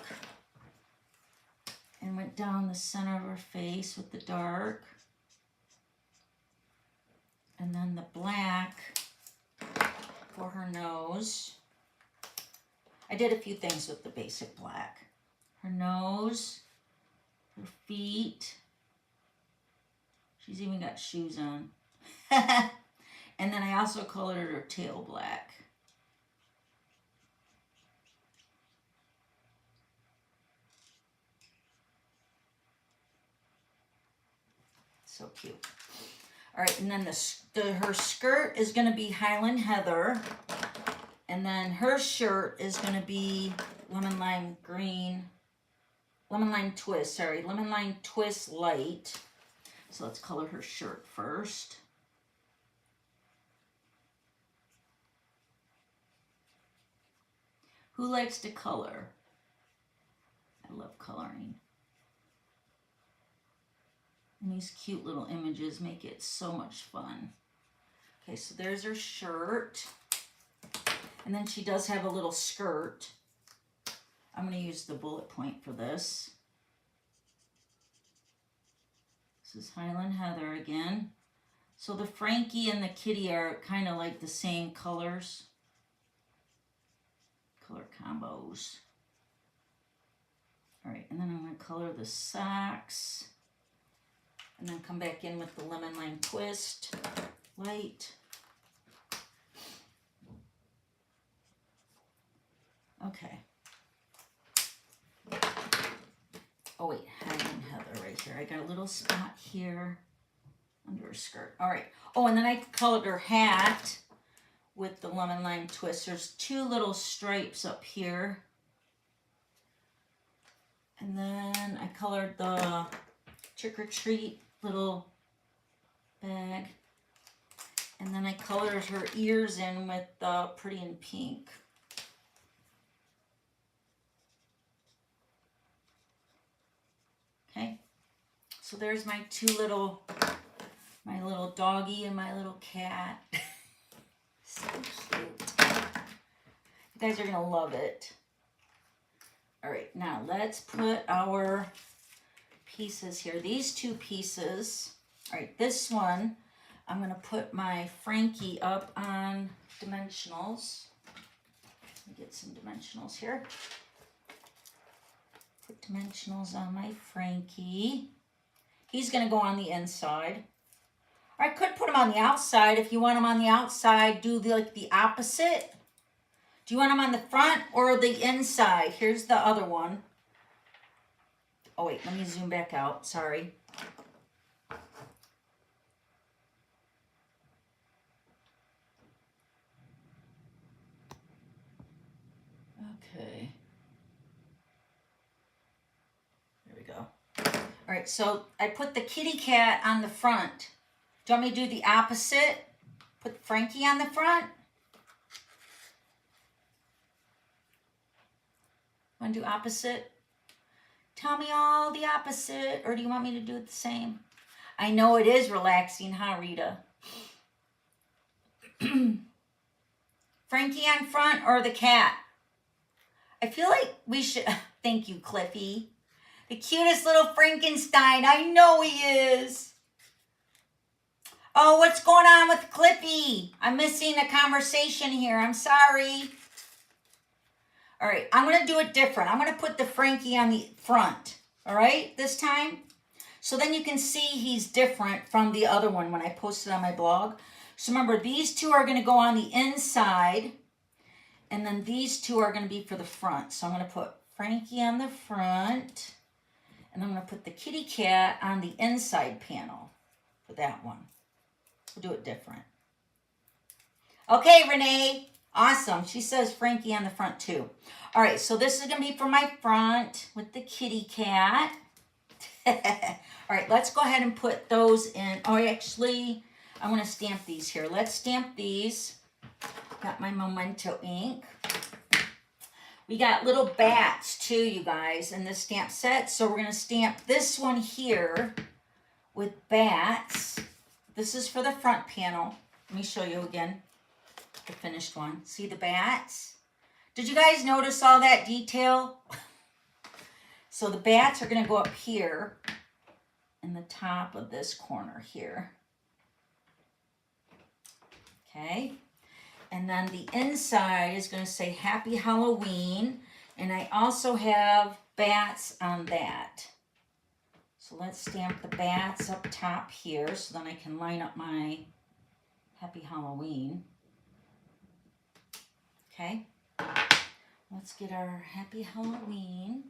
[SPEAKER 1] and went down the center of her face with the dark. And then the black for her nose. I did a few things with the basic black. Her nose, her feet. She's even got shoes on. And then I also colored her tail black. So cute. All right, and then her skirt is going to be Highland Heather. And then her shirt is going to be lemon lime twist light. So let's color her shirt first. Who likes to color? I love coloring. And these cute little images make it so much fun. Okay, so there's her shirt. And then she does have a little skirt. I'm going to use the bullet point for this. This is Highland Heather again. So the Frankie and the kitty are kind of like the same colors. Color combos. All right, and then I'm going to color the socks. And then come back in with the lemon lime twist light. Okay. Oh wait, Highland Heather right here. I got a little spot here under her skirt. All right. Oh, and then I colored her hat with the lemon lime twist. There's two little stripes up here. And then I colored the trick or treat little bag. And then I colored her ears in with Pretty in Pink. Okay, so there's my my little doggy and my little cat. So cute. You guys are gonna love it. All right, now let's put our pieces here. These two pieces. All right, this one, I'm gonna put my Frankie up on dimensionals. Let me get some dimensionals here. Put dimensionals on my Frankie. He's gonna go on the inside. Or I could put him on the outside. If you want him on the outside, do like the opposite. Do you want him on the front or the inside? Here's the other one. Oh wait, let me zoom back out, sorry. Okay. There we go. All right, so I put the kitty cat on the front. Do you want me to do the opposite? Put Frankie on the front? Want to do opposite? Tell me all the opposite, or do you want me to do it the same? I know it is relaxing, huh, Rita? Frankie on front or the cat? I feel like we should, thank you, Cliffy. The cutest little Frankenstein. I know he is. Oh, what's going on with Clippy? I'm missing a conversation here. I'm sorry. All right, I'm going to do it different. I'm going to put the Frankie on the front. All right, this time. So then you can see he's different from the other one when I posted on my blog. So remember, these two are going to go on the inside. And then these two are going to be for the front. So I'm going to put Frankie on the front. And I'm going to put the kitty cat on the inside panel for that one. We'll do it different. Okay, Renee. Awesome. She says Frankie on the front too. All right, so this is going to be for my front with the kitty cat. All right, let's go ahead and put those in. Oh, actually, I want to stamp these here. Let's stamp these. Got my Memento ink. We got little bats too, you guys, in this stamp set. So we're going to stamp this one here with bats. This is for the front panel. Let me show you again the finished one. See the bats? Did you guys notice all that detail? So the bats are going to go up here in the top of this corner here. Okay. And then the inside is going to say Happy Halloween. And I also have bats on that. So let's stamp the bats up top here so then I can line up my Happy Halloween. Okay. Let's get our Happy Halloween.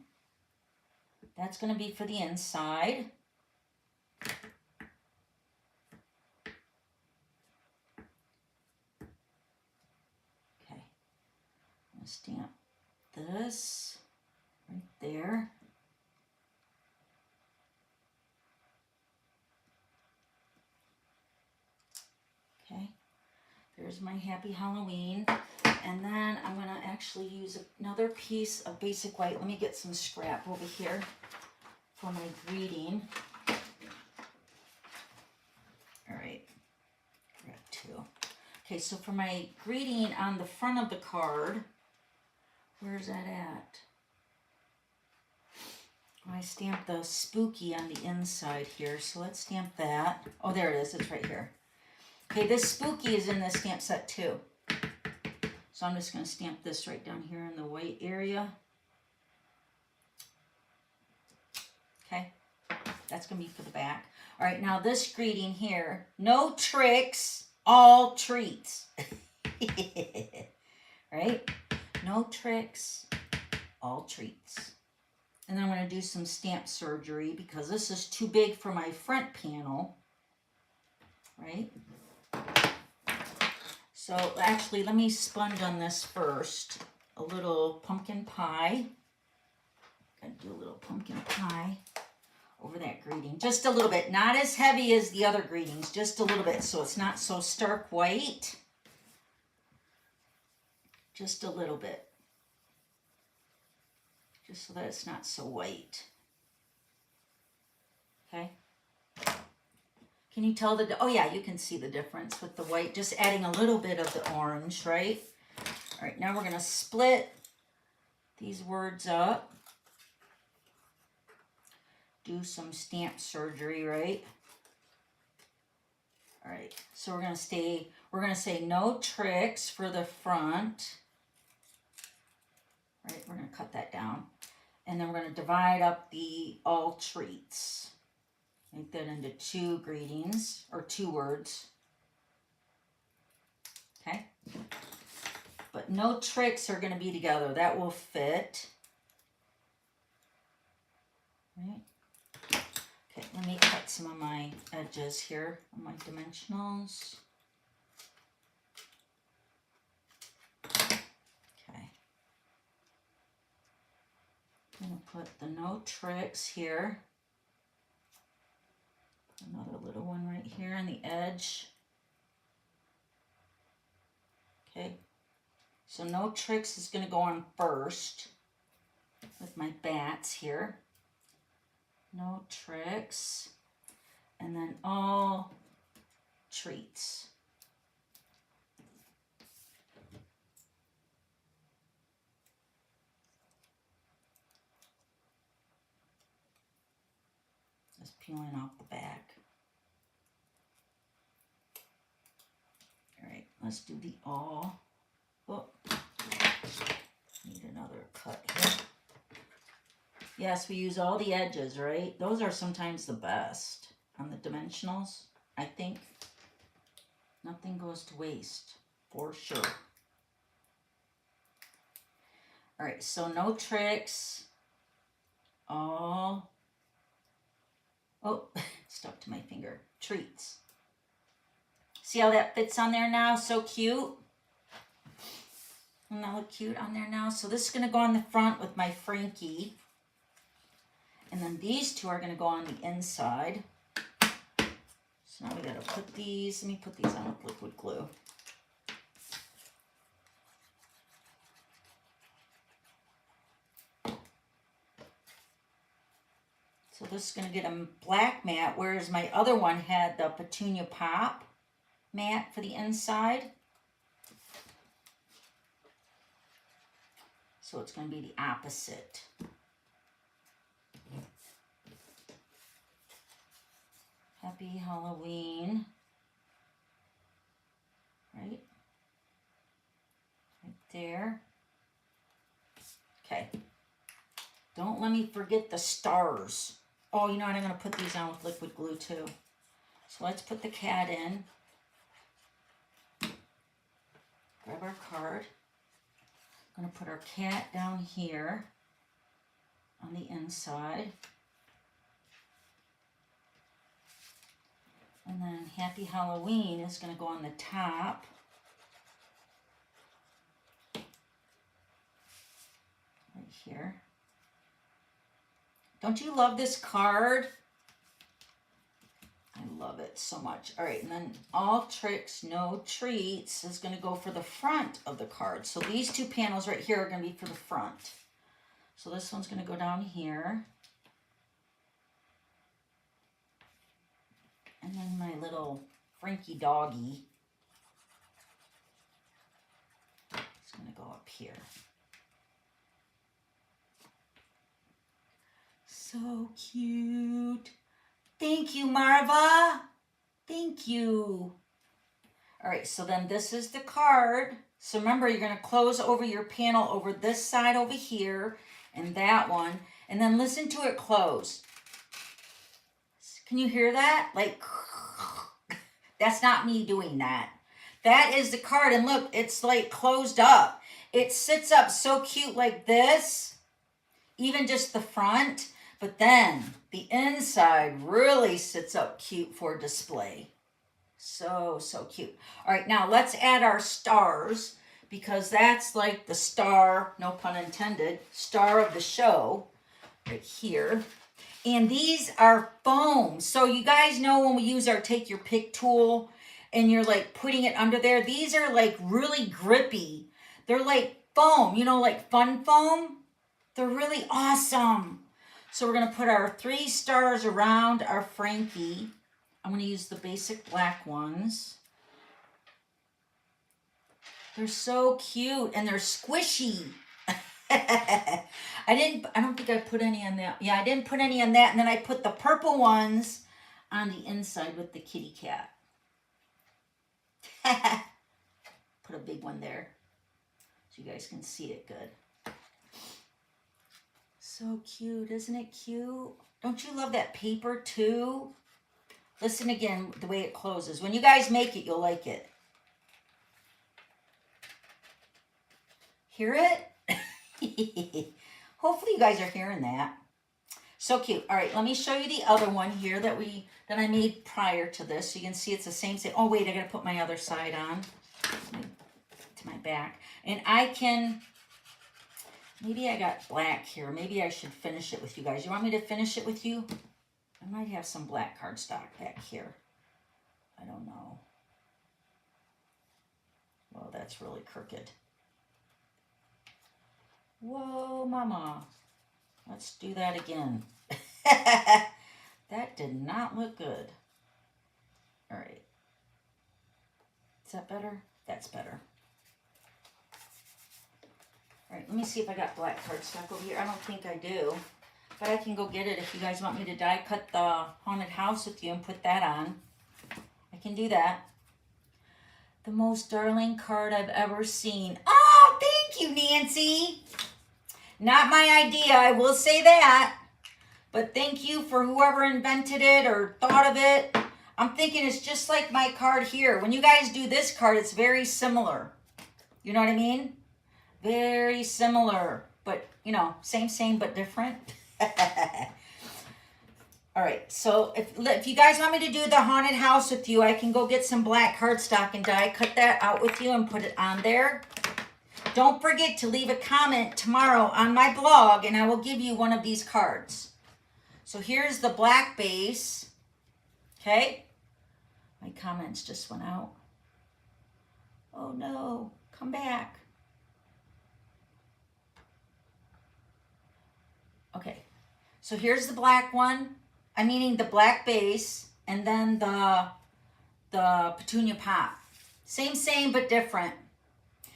[SPEAKER 1] That's going to be for the inside. Stamp this right there. Okay, there's my Happy Halloween. And then I'm going to actually use another piece of basic white. Let me get some scrap over here for my greeting. All right, grab two. Okay, so for my greeting on the front of the card, where's that at? I stamped the spooky on the inside here, so let's stamp that. Oh, there it is. It's right here. Okay, this spooky is in this stamp set too. So I'm just going to stamp this right down here in the white area. Okay, that's going to be for the back. All right, now this greeting here, no tricks, all treats. Right? No tricks, all treats. And then I'm going to do some stamp surgery because this is too big for my front panel. Right? So actually, let me sponge on this first. A little pumpkin pie. Gotta do a little pumpkin pie over that greeting. Just a little bit. Not as heavy as the other greetings. Just a little bit so it's not so stark white. Just a little bit. Just so that it's not so white. Okay. Can you tell the, oh yeah, you can see the difference with the white. Just adding a little bit of the orange, right? All right, now we're going to split these words up. Do some stamp surgery, right? All right, so we're going to say no tricks for the front. All right, we're going to cut that down. And then we're going to divide up the all treats. Make that into two greetings, or two words. Okay? But no tricks are going to be together. That will fit. Right? Okay, let me cut some of my edges here on my dimensionals. Okay. I'm going to put the no tricks here. Another little one right here on the edge. Okay. So no tricks is going to go on first with my bats here. No tricks. And then all treats. Just peeling off the back. All right, let's do the all. Oh, need another cut here. Yes, we use all the edges, right? Those are sometimes the best on the dimensionals, I think. Nothing goes to waste, for sure. All right, so no tricks. All, oh, stuck to my finger. Treats. See how that fits on there now? So cute. Doesn't that look cute on there now? So this is going to go on the front with my Frankie. And then these two are going to go on the inside. So now we got to put these, let me put these on with liquid glue. So this is going to get a black mat, whereas my other one had the Petunia Pop mat for the inside. So it's going to be the opposite. Happy Halloween. Right? Right there. Okay. Don't let me forget the stars. Oh, you know what? I'm going to put these on with liquid glue too. So let's put the cat in. Grab our card. I'm going to put our cat down here on the inside. And then Happy Halloween is going to go on the top. Right here. Don't you love this card? I love it so much. All right, and then all tricks, no treats is going to go for the front of the card. So these two panels right here are going to be for the front. So this one's going to go down here. And then my little Frankie doggy is going to go up here. So cute. Thank you, Marva. Thank you. All right, so then this is the card. So remember, you're going to close over your panel over this side over here and that one. And then listen to it close. Can you hear that? Like, that's not me doing that. That is the card. And look, it's like closed up. It sits up so cute like this. Even just the front. But then the inside really sits up cute for display. So, so cute. All right, now let's add our stars because that's like the star, no pun intended, star of the show right here. And these are foam. So you guys know when we use our take your pick tool and you're like putting it under there, these are like really grippy. They're like foam, you know, like fun foam. They're really awesome. So we're going to put our 3 stars around our Frankie. I'm going to use the basic black ones. They're so cute and they're squishy. I don't think I put any on that. Yeah, I didn't put any on that. And then I put the purple ones on the inside with the kitty cat. Put a big one there so you guys can see it good. So cute, isn't it cute? Don't you love that paper too? Listen again, the way it closes. When you guys make it, you'll like it. Hear it? Hopefully you guys are hearing that. So cute. All right, let me show you the other one here that I made prior to this. So you can see it's the same. Oh, wait, I got to put my other side on to my back. And I can... Maybe I got black here. Maybe I should finish it with you guys. You want me to finish it with you? I might have some black cardstock back here. I don't know. Well, that's really crooked. Whoa, mama. Let's do that again. That did not look good. All right. Is that better? That's better. All right, let me see if I got black cardstock over here. I don't think I do. But I can go get it if you guys want me to die cut the haunted house with you and put that on. I can do that. The most darling card I've ever seen. Oh, thank you, Nancy. Not my idea, I will say that. But thank you for whoever invented it or thought of it. I'm thinking it's just like my card here. When you guys do this card, it's very similar. You know what I mean? Very similar. But, you know, same, but different. All right, so if you guys want me to do the haunted house with you, I can go get some black cardstock and die cut that out with you and put it on there. Don't forget to leave a comment tomorrow on my blog and I will give you one of these cards. So here's the black base. Okay. My comments just went out. Oh no, come back. Okay, so here's the black one. I'm meaning the black base and then the petunia pop. Same, but different.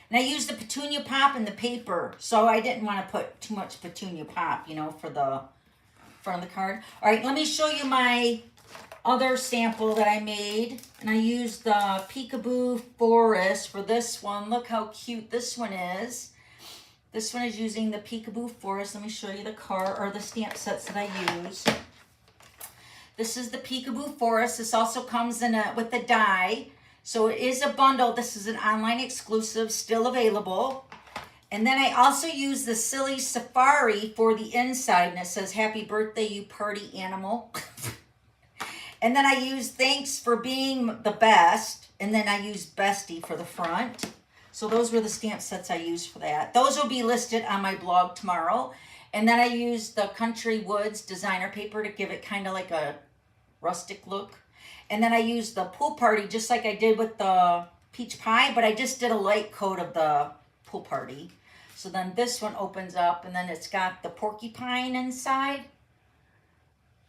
[SPEAKER 1] And I used the petunia pop in the paper, so I didn't want to put too much petunia pop, you know, for the front of the card. All right, let me show you my other sample that I made. And I used the Peekaboo Forest for this one. Look how cute this one is. This one is using the Peekaboo Forest. Let me show you the card or the stamp sets that I use. This is the Peekaboo Forest. This also comes in with the die. So it is a bundle. This is an online exclusive, still available. And then I also use the Silly Safari for the inside. And it says, happy birthday, you party animal. And then I use thanks for being the best. And then I use bestie for the front. So those were the stamp sets I used for that. Those will be listed on my blog tomorrow. And then I used the Country Woods designer paper to give it kind of like a rustic look. And then I used the pool party just like I did with the peach pie, but I just did a light coat of the pool party. So then this one opens up and then it's got the porcupine inside.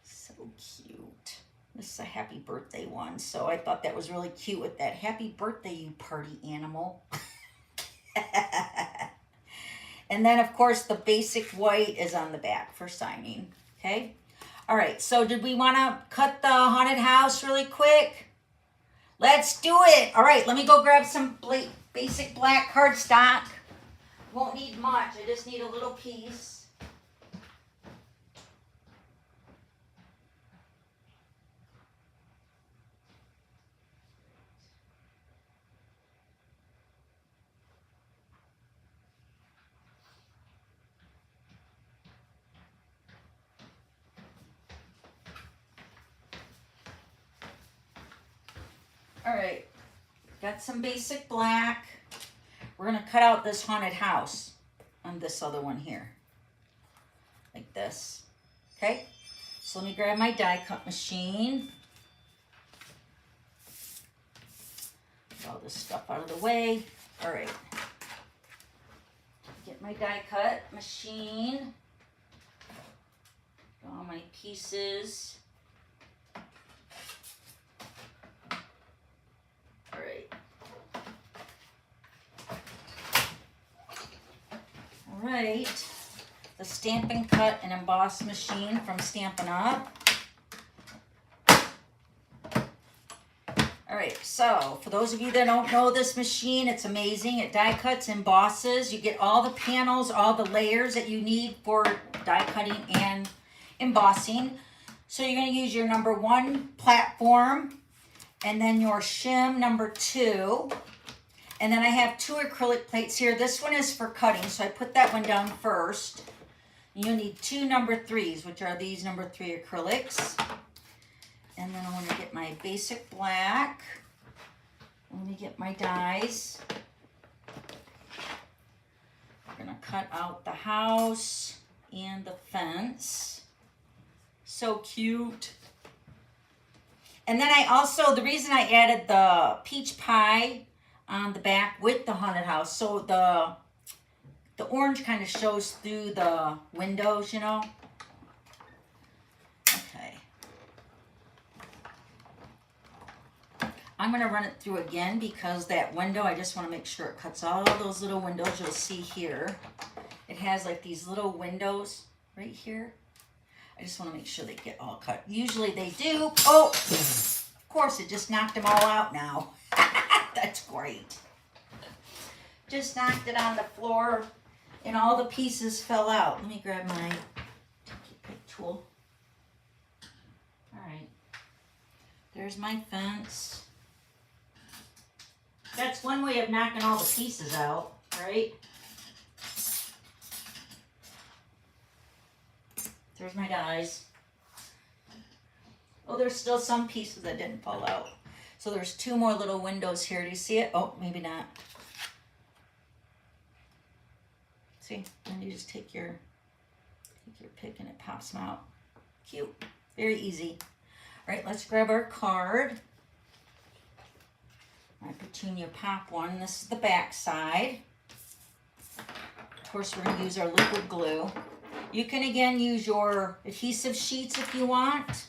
[SPEAKER 1] So cute. This is a happy birthday one. So I thought that was really cute with that. Happy birthday, you party animal. And then, of course, the basic white is on the back for signing. Okay. All right. So did we want to cut the haunted house really quick? Let's do it. All right. Let me go grab some basic black cardstock. Won't need much. I just need a little piece. All right, got some basic black. We're gonna cut out this haunted house on this other one here, like this, okay? So let me grab my die cut machine. Get all this stuff out of the way. All right, get my die cut machine. Get all my pieces. All right. All right. The Stampin' Cut and Emboss machine from Stampin' Up. All right, so for those of you that don't know this machine, it's amazing. It die cuts, embosses. You get all the panels, all the layers that you need for die cutting and embossing. So you're going to use your number 1 platform. And then your shim number 2. And then I have 2 acrylic plates here. This one is for cutting, so I put that one down first. You'll need 2 number 3s, which are these number 3 acrylics. And then I want to get my basic black. Let me get my dies. We're going to cut out the house and the fence. So cute. And then I also, the reason I added the peach pie on the back with the haunted house, so the orange kind of shows through the windows, you know. Okay. I'm going to run it through again because that window, I just want to make sure it cuts all those little windows you'll see here. It has like these little windows right here. I just want to make sure they get all cut. Usually they do. Oh, of course, it just knocked them all out now. That's great. Just knocked it on the floor and all the pieces fell out. Let me grab my pick tool. All right. There's my fence. That's one way of knocking all the pieces out, right? There's my dies. Oh, there's still some pieces that didn't fall out. So there's 2 more little windows here. Do you see it? Oh, maybe not. See, and you just take your pick and it pops them out. Cute. Very easy. All right, let's grab our card. My Petunia Pop one. This is the back side. Of course, we're going to use our liquid glue. You can, again, use your adhesive sheets if you want.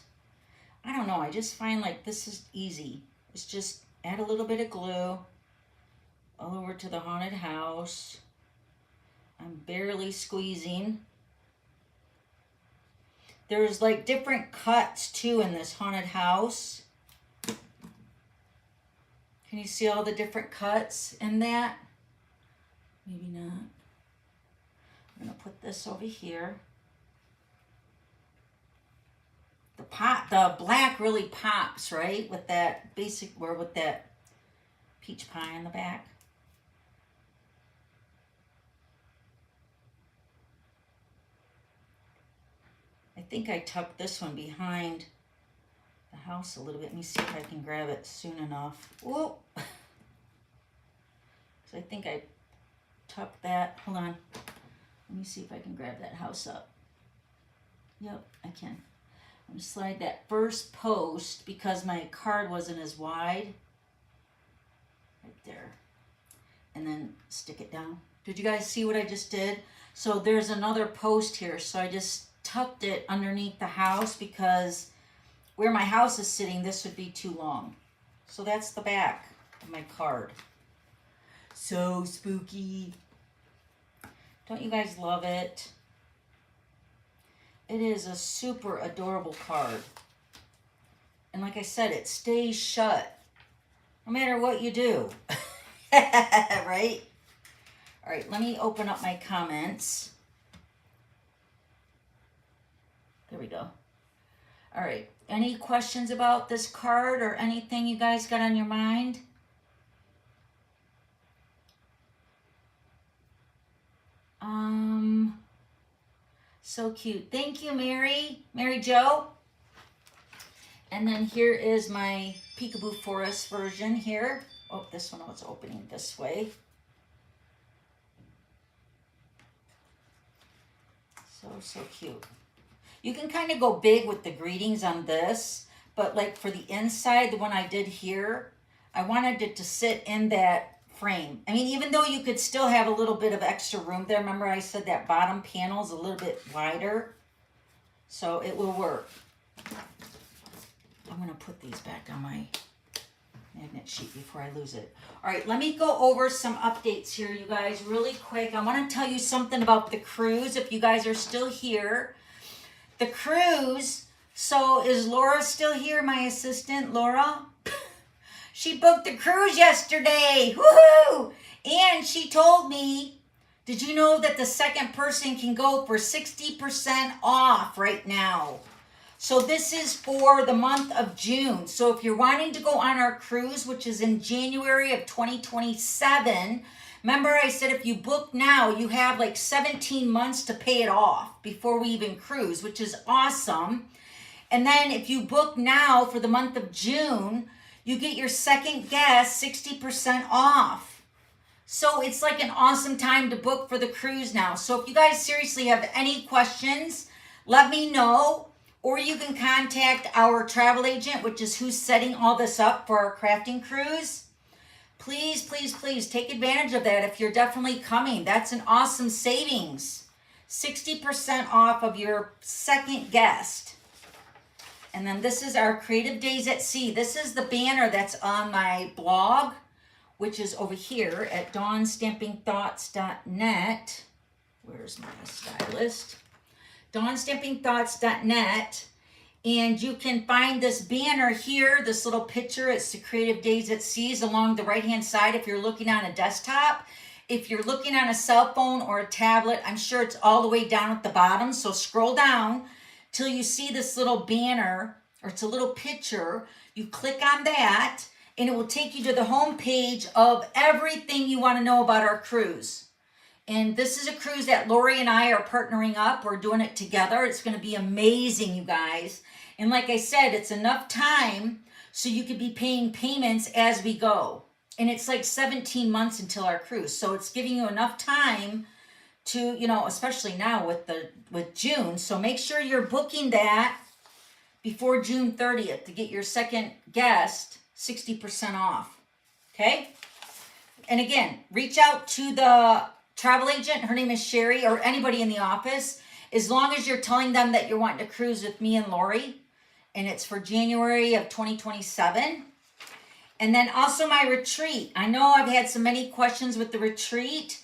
[SPEAKER 1] I don't know. I just find like this is easy. It's just add a little bit of glue all over to the haunted house. I'm barely squeezing. There's like different cuts too in this haunted house. Can you see all the different cuts in that? Maybe not. I'm gonna put this over here. The black really pops, right? With that with that peach pie in the back. I think I tucked this one behind the house a little bit. Let me see if I can grab it soon enough. Whoa! So I think I tucked that. Hold on. Let me see if I can grab that house up. Yep, I can. I'm going to slide that first post because my card wasn't as wide. Right there. And then stick it down. Did you guys see what I just did? So there's another post here. So I just tucked it underneath the house because where my house is sitting, this would be too long. So that's the back of my card. So spooky. Don't you guys love it? It is a super adorable card. And like I said, it stays shut no matter what you do. Right? All right, let me open up my comments. There we go. All right, any questions about this card or anything you guys got on your mind? So cute. Thank you, Mary Jo. And then here is my Peekaboo Forest version here. Oh, this one was opening this way. So cute. You can kind of go big with the greetings on this, but like for the inside, the one I did here, I wanted it to sit in that frame. I mean, even though you could still have a little bit of extra room there. Remember I said that bottom panel is a little bit wider, so it will work. I'm going to put these back on my magnet sheet before I lose it. All right, let me go over some updates here, you guys, really quick. I want to tell you something about the cruise, if you guys are still here. The cruise, so is Laura still here, my assistant, Laura? She booked the cruise yesterday. Woohoo! And she told me, did you know that the second person can go for 60% off right now? So this is for the month of June. So if you're wanting to go on our cruise, which is in January of 2027, remember I said if you book now, you have like 17 months to pay it off before we even cruise, which is awesome. And then if you book now for the month of June, you get your second guest 60% off. So it's like an awesome time to book for the cruise now. So if you guys seriously have any questions, let me know. Or you can contact our travel agent, which is who's setting all this up for our crafting cruise. Please, please, please take advantage of that if you're definitely coming. That's an awesome savings. 60% off of your second guest. And then this is our Creative Days at Sea. This is the banner that's on my blog, which is over here at dawnstampingthoughts.net. Where's my stylist? dawnstampingthoughts.net. And you can find this banner here, this little picture. It's the Creative Days at Seas along the right-hand side if you're looking on a desktop. If you're looking on a cell phone or a tablet, I'm sure it's all the way down at the bottom. So scroll down till you see this little banner, or it's a little picture. You click on that, and it will take you to the home page of everything you want to know about our cruise. And this is a cruise that Lori and I are partnering up. We're doing it together. It's going to be amazing, you guys. And like I said, it's enough time so you could be paying payments as we go. And it's like 17 months until our cruise. So it's giving you enough time to, you know, especially now with June. So make sure you're booking that before June 30th to get your second guest 60% off. Okay? And again, reach out to the travel agent. Her name is Sherry, or anybody in the office, as long as you're telling them that you're wanting to cruise with me and Lori. And it's for January of 2027. And then also my retreat. I know I've had so many questions with the retreat.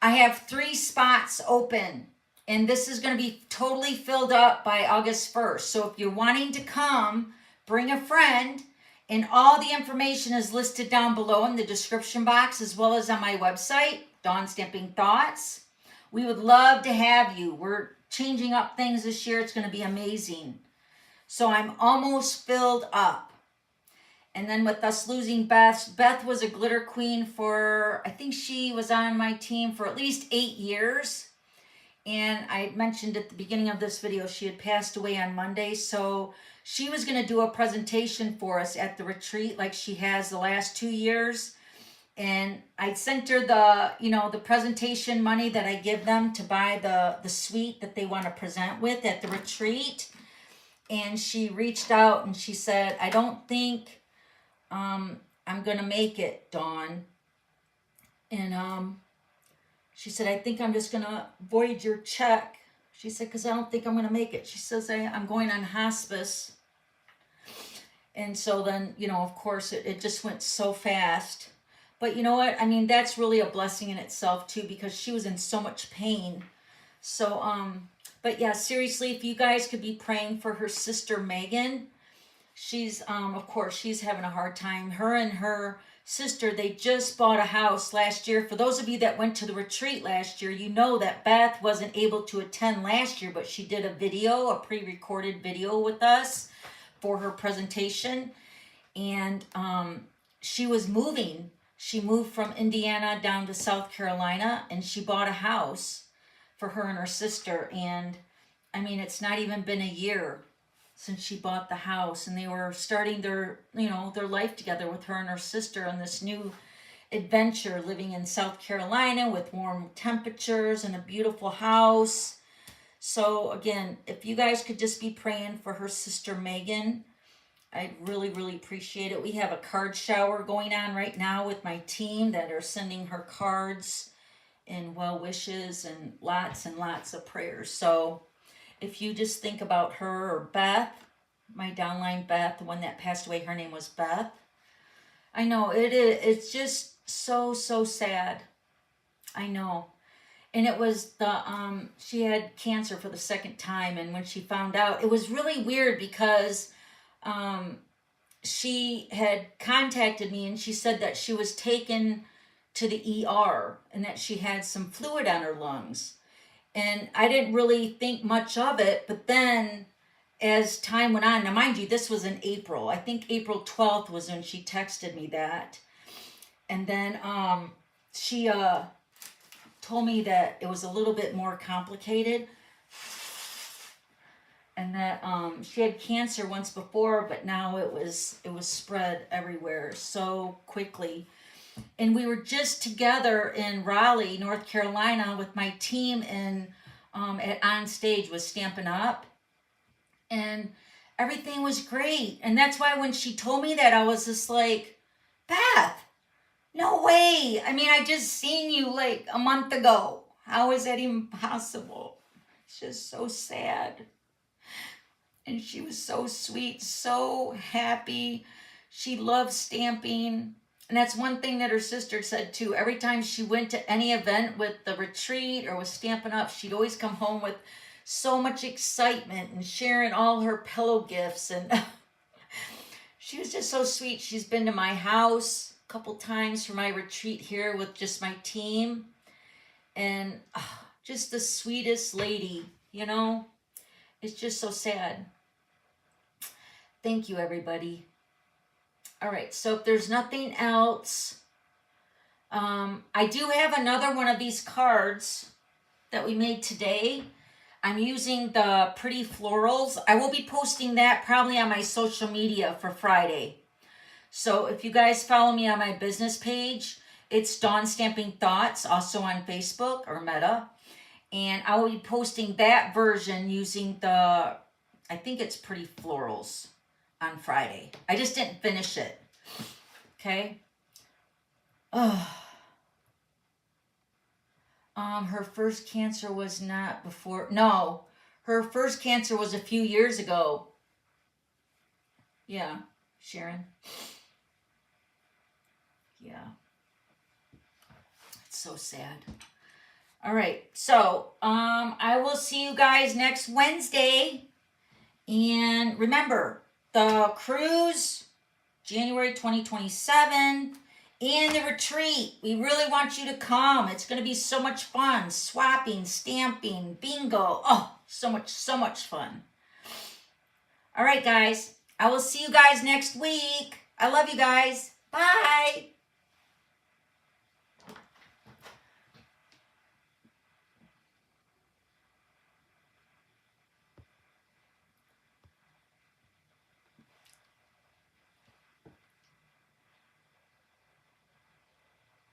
[SPEAKER 1] I have 3 spots open. And this is going to be totally filled up by August 1st. So if you're wanting to come, bring a friend. And all the information is listed down below in the description box, as well as on my website, Dawn Stamping Thoughts. We would love to have you. We're changing up things this year. It's going to be amazing. So I'm almost filled up. And then with us losing Beth, Beth was a glitter queen for, I think she was on my team for at least 8 years. And I mentioned at the beginning of this video, she had passed away on Monday. So she was going to do a presentation for us at the retreat like she has the last 2 years. And I sent her the, you know, the presentation money that I give them to buy the suite that they want to present with at the retreat. And she reached out and she said, I don't think I'm going to make it, Dawn. And she said, I think I'm just going to void your check. She said, because I don't think I'm going to make it. She says, I'm going on hospice. And so then, you know, of course, it just went so fast. But you know what? I mean, that's really a blessing in itself, too, because she was in so much pain. So, but yeah, seriously, if you guys could be praying for her sister, Megan. She's, of course, she's having a hard time. Her and her sister, they just bought a house last year. For those of you that went to the retreat last year, you know that Beth wasn't able to attend last year, but she did a video, a pre-recorded video with us for her presentation. And she was moving. She moved from Indiana down to South Carolina, and she bought a house for her and her sister. And I mean, it's not even been a year since she bought the house, and they were starting their, you know, their life together with her and her sister on this new adventure, living in South Carolina with warm temperatures and a beautiful house. So again, if you guys could just be praying for her sister Megan, I'd really, really appreciate it. We have a card shower going on right now with my team that are sending her cards and well wishes and lots of prayers. So if you just think about her, or Beth, my downline Beth, the one that passed away, her name was Beth. I know it's just so sad. I know. And it was she had cancer for the 2nd time, and when she found out, it was really weird because she had contacted me and she said that she was taken to the ER and that she had some fluid on her lungs. And I didn't really think much of it, but then as time went on, now mind you, this was in April. I think April 12th was when she texted me that. And then she told me that it was a little bit more complicated, and that she had cancer once before, but now it was spread everywhere so quickly. And we were just together in Raleigh, North Carolina, with my team in on stage with Stampin' Up, and everything was great. And that's why when she told me that, I was just like, Beth, no way. I mean, I just seen you like a month ago. How is that even possible? It's just so sad. And she was so sweet, so happy. She loved stamping. And that's one thing that her sister said too. Every time she went to any event with the retreat or with Stampin' Up, she'd always come home with so much excitement and sharing all her pillow gifts. And she was just so sweet. She's been to my house a couple times for my retreat here with just my team. And just the sweetest lady, you know. It's just so sad. Thank you, everybody. All right, so if there's nothing else, I do have another one of these cards that we made today. I'm using the pretty florals. I will be posting that probably on my social media for Friday. So if you guys follow me on my business page, it's Dawn Stamping Thoughts, also on Facebook or Meta. And I will be posting that version using the, I think it's pretty florals on Friday. I just didn't finish it. Okay. Oh. Her first cancer was not before. No, her first cancer was a few years ago. Yeah, Sharon. Yeah. It's so sad. All right. So, I will see you guys next Wednesday. And remember, the cruise, January 2027. And the retreat, we really want you to come. It's going to be so much fun. Swapping, stamping, bingo. Oh, so much fun. All right, guys. I will see you guys next week. I love you guys. Bye.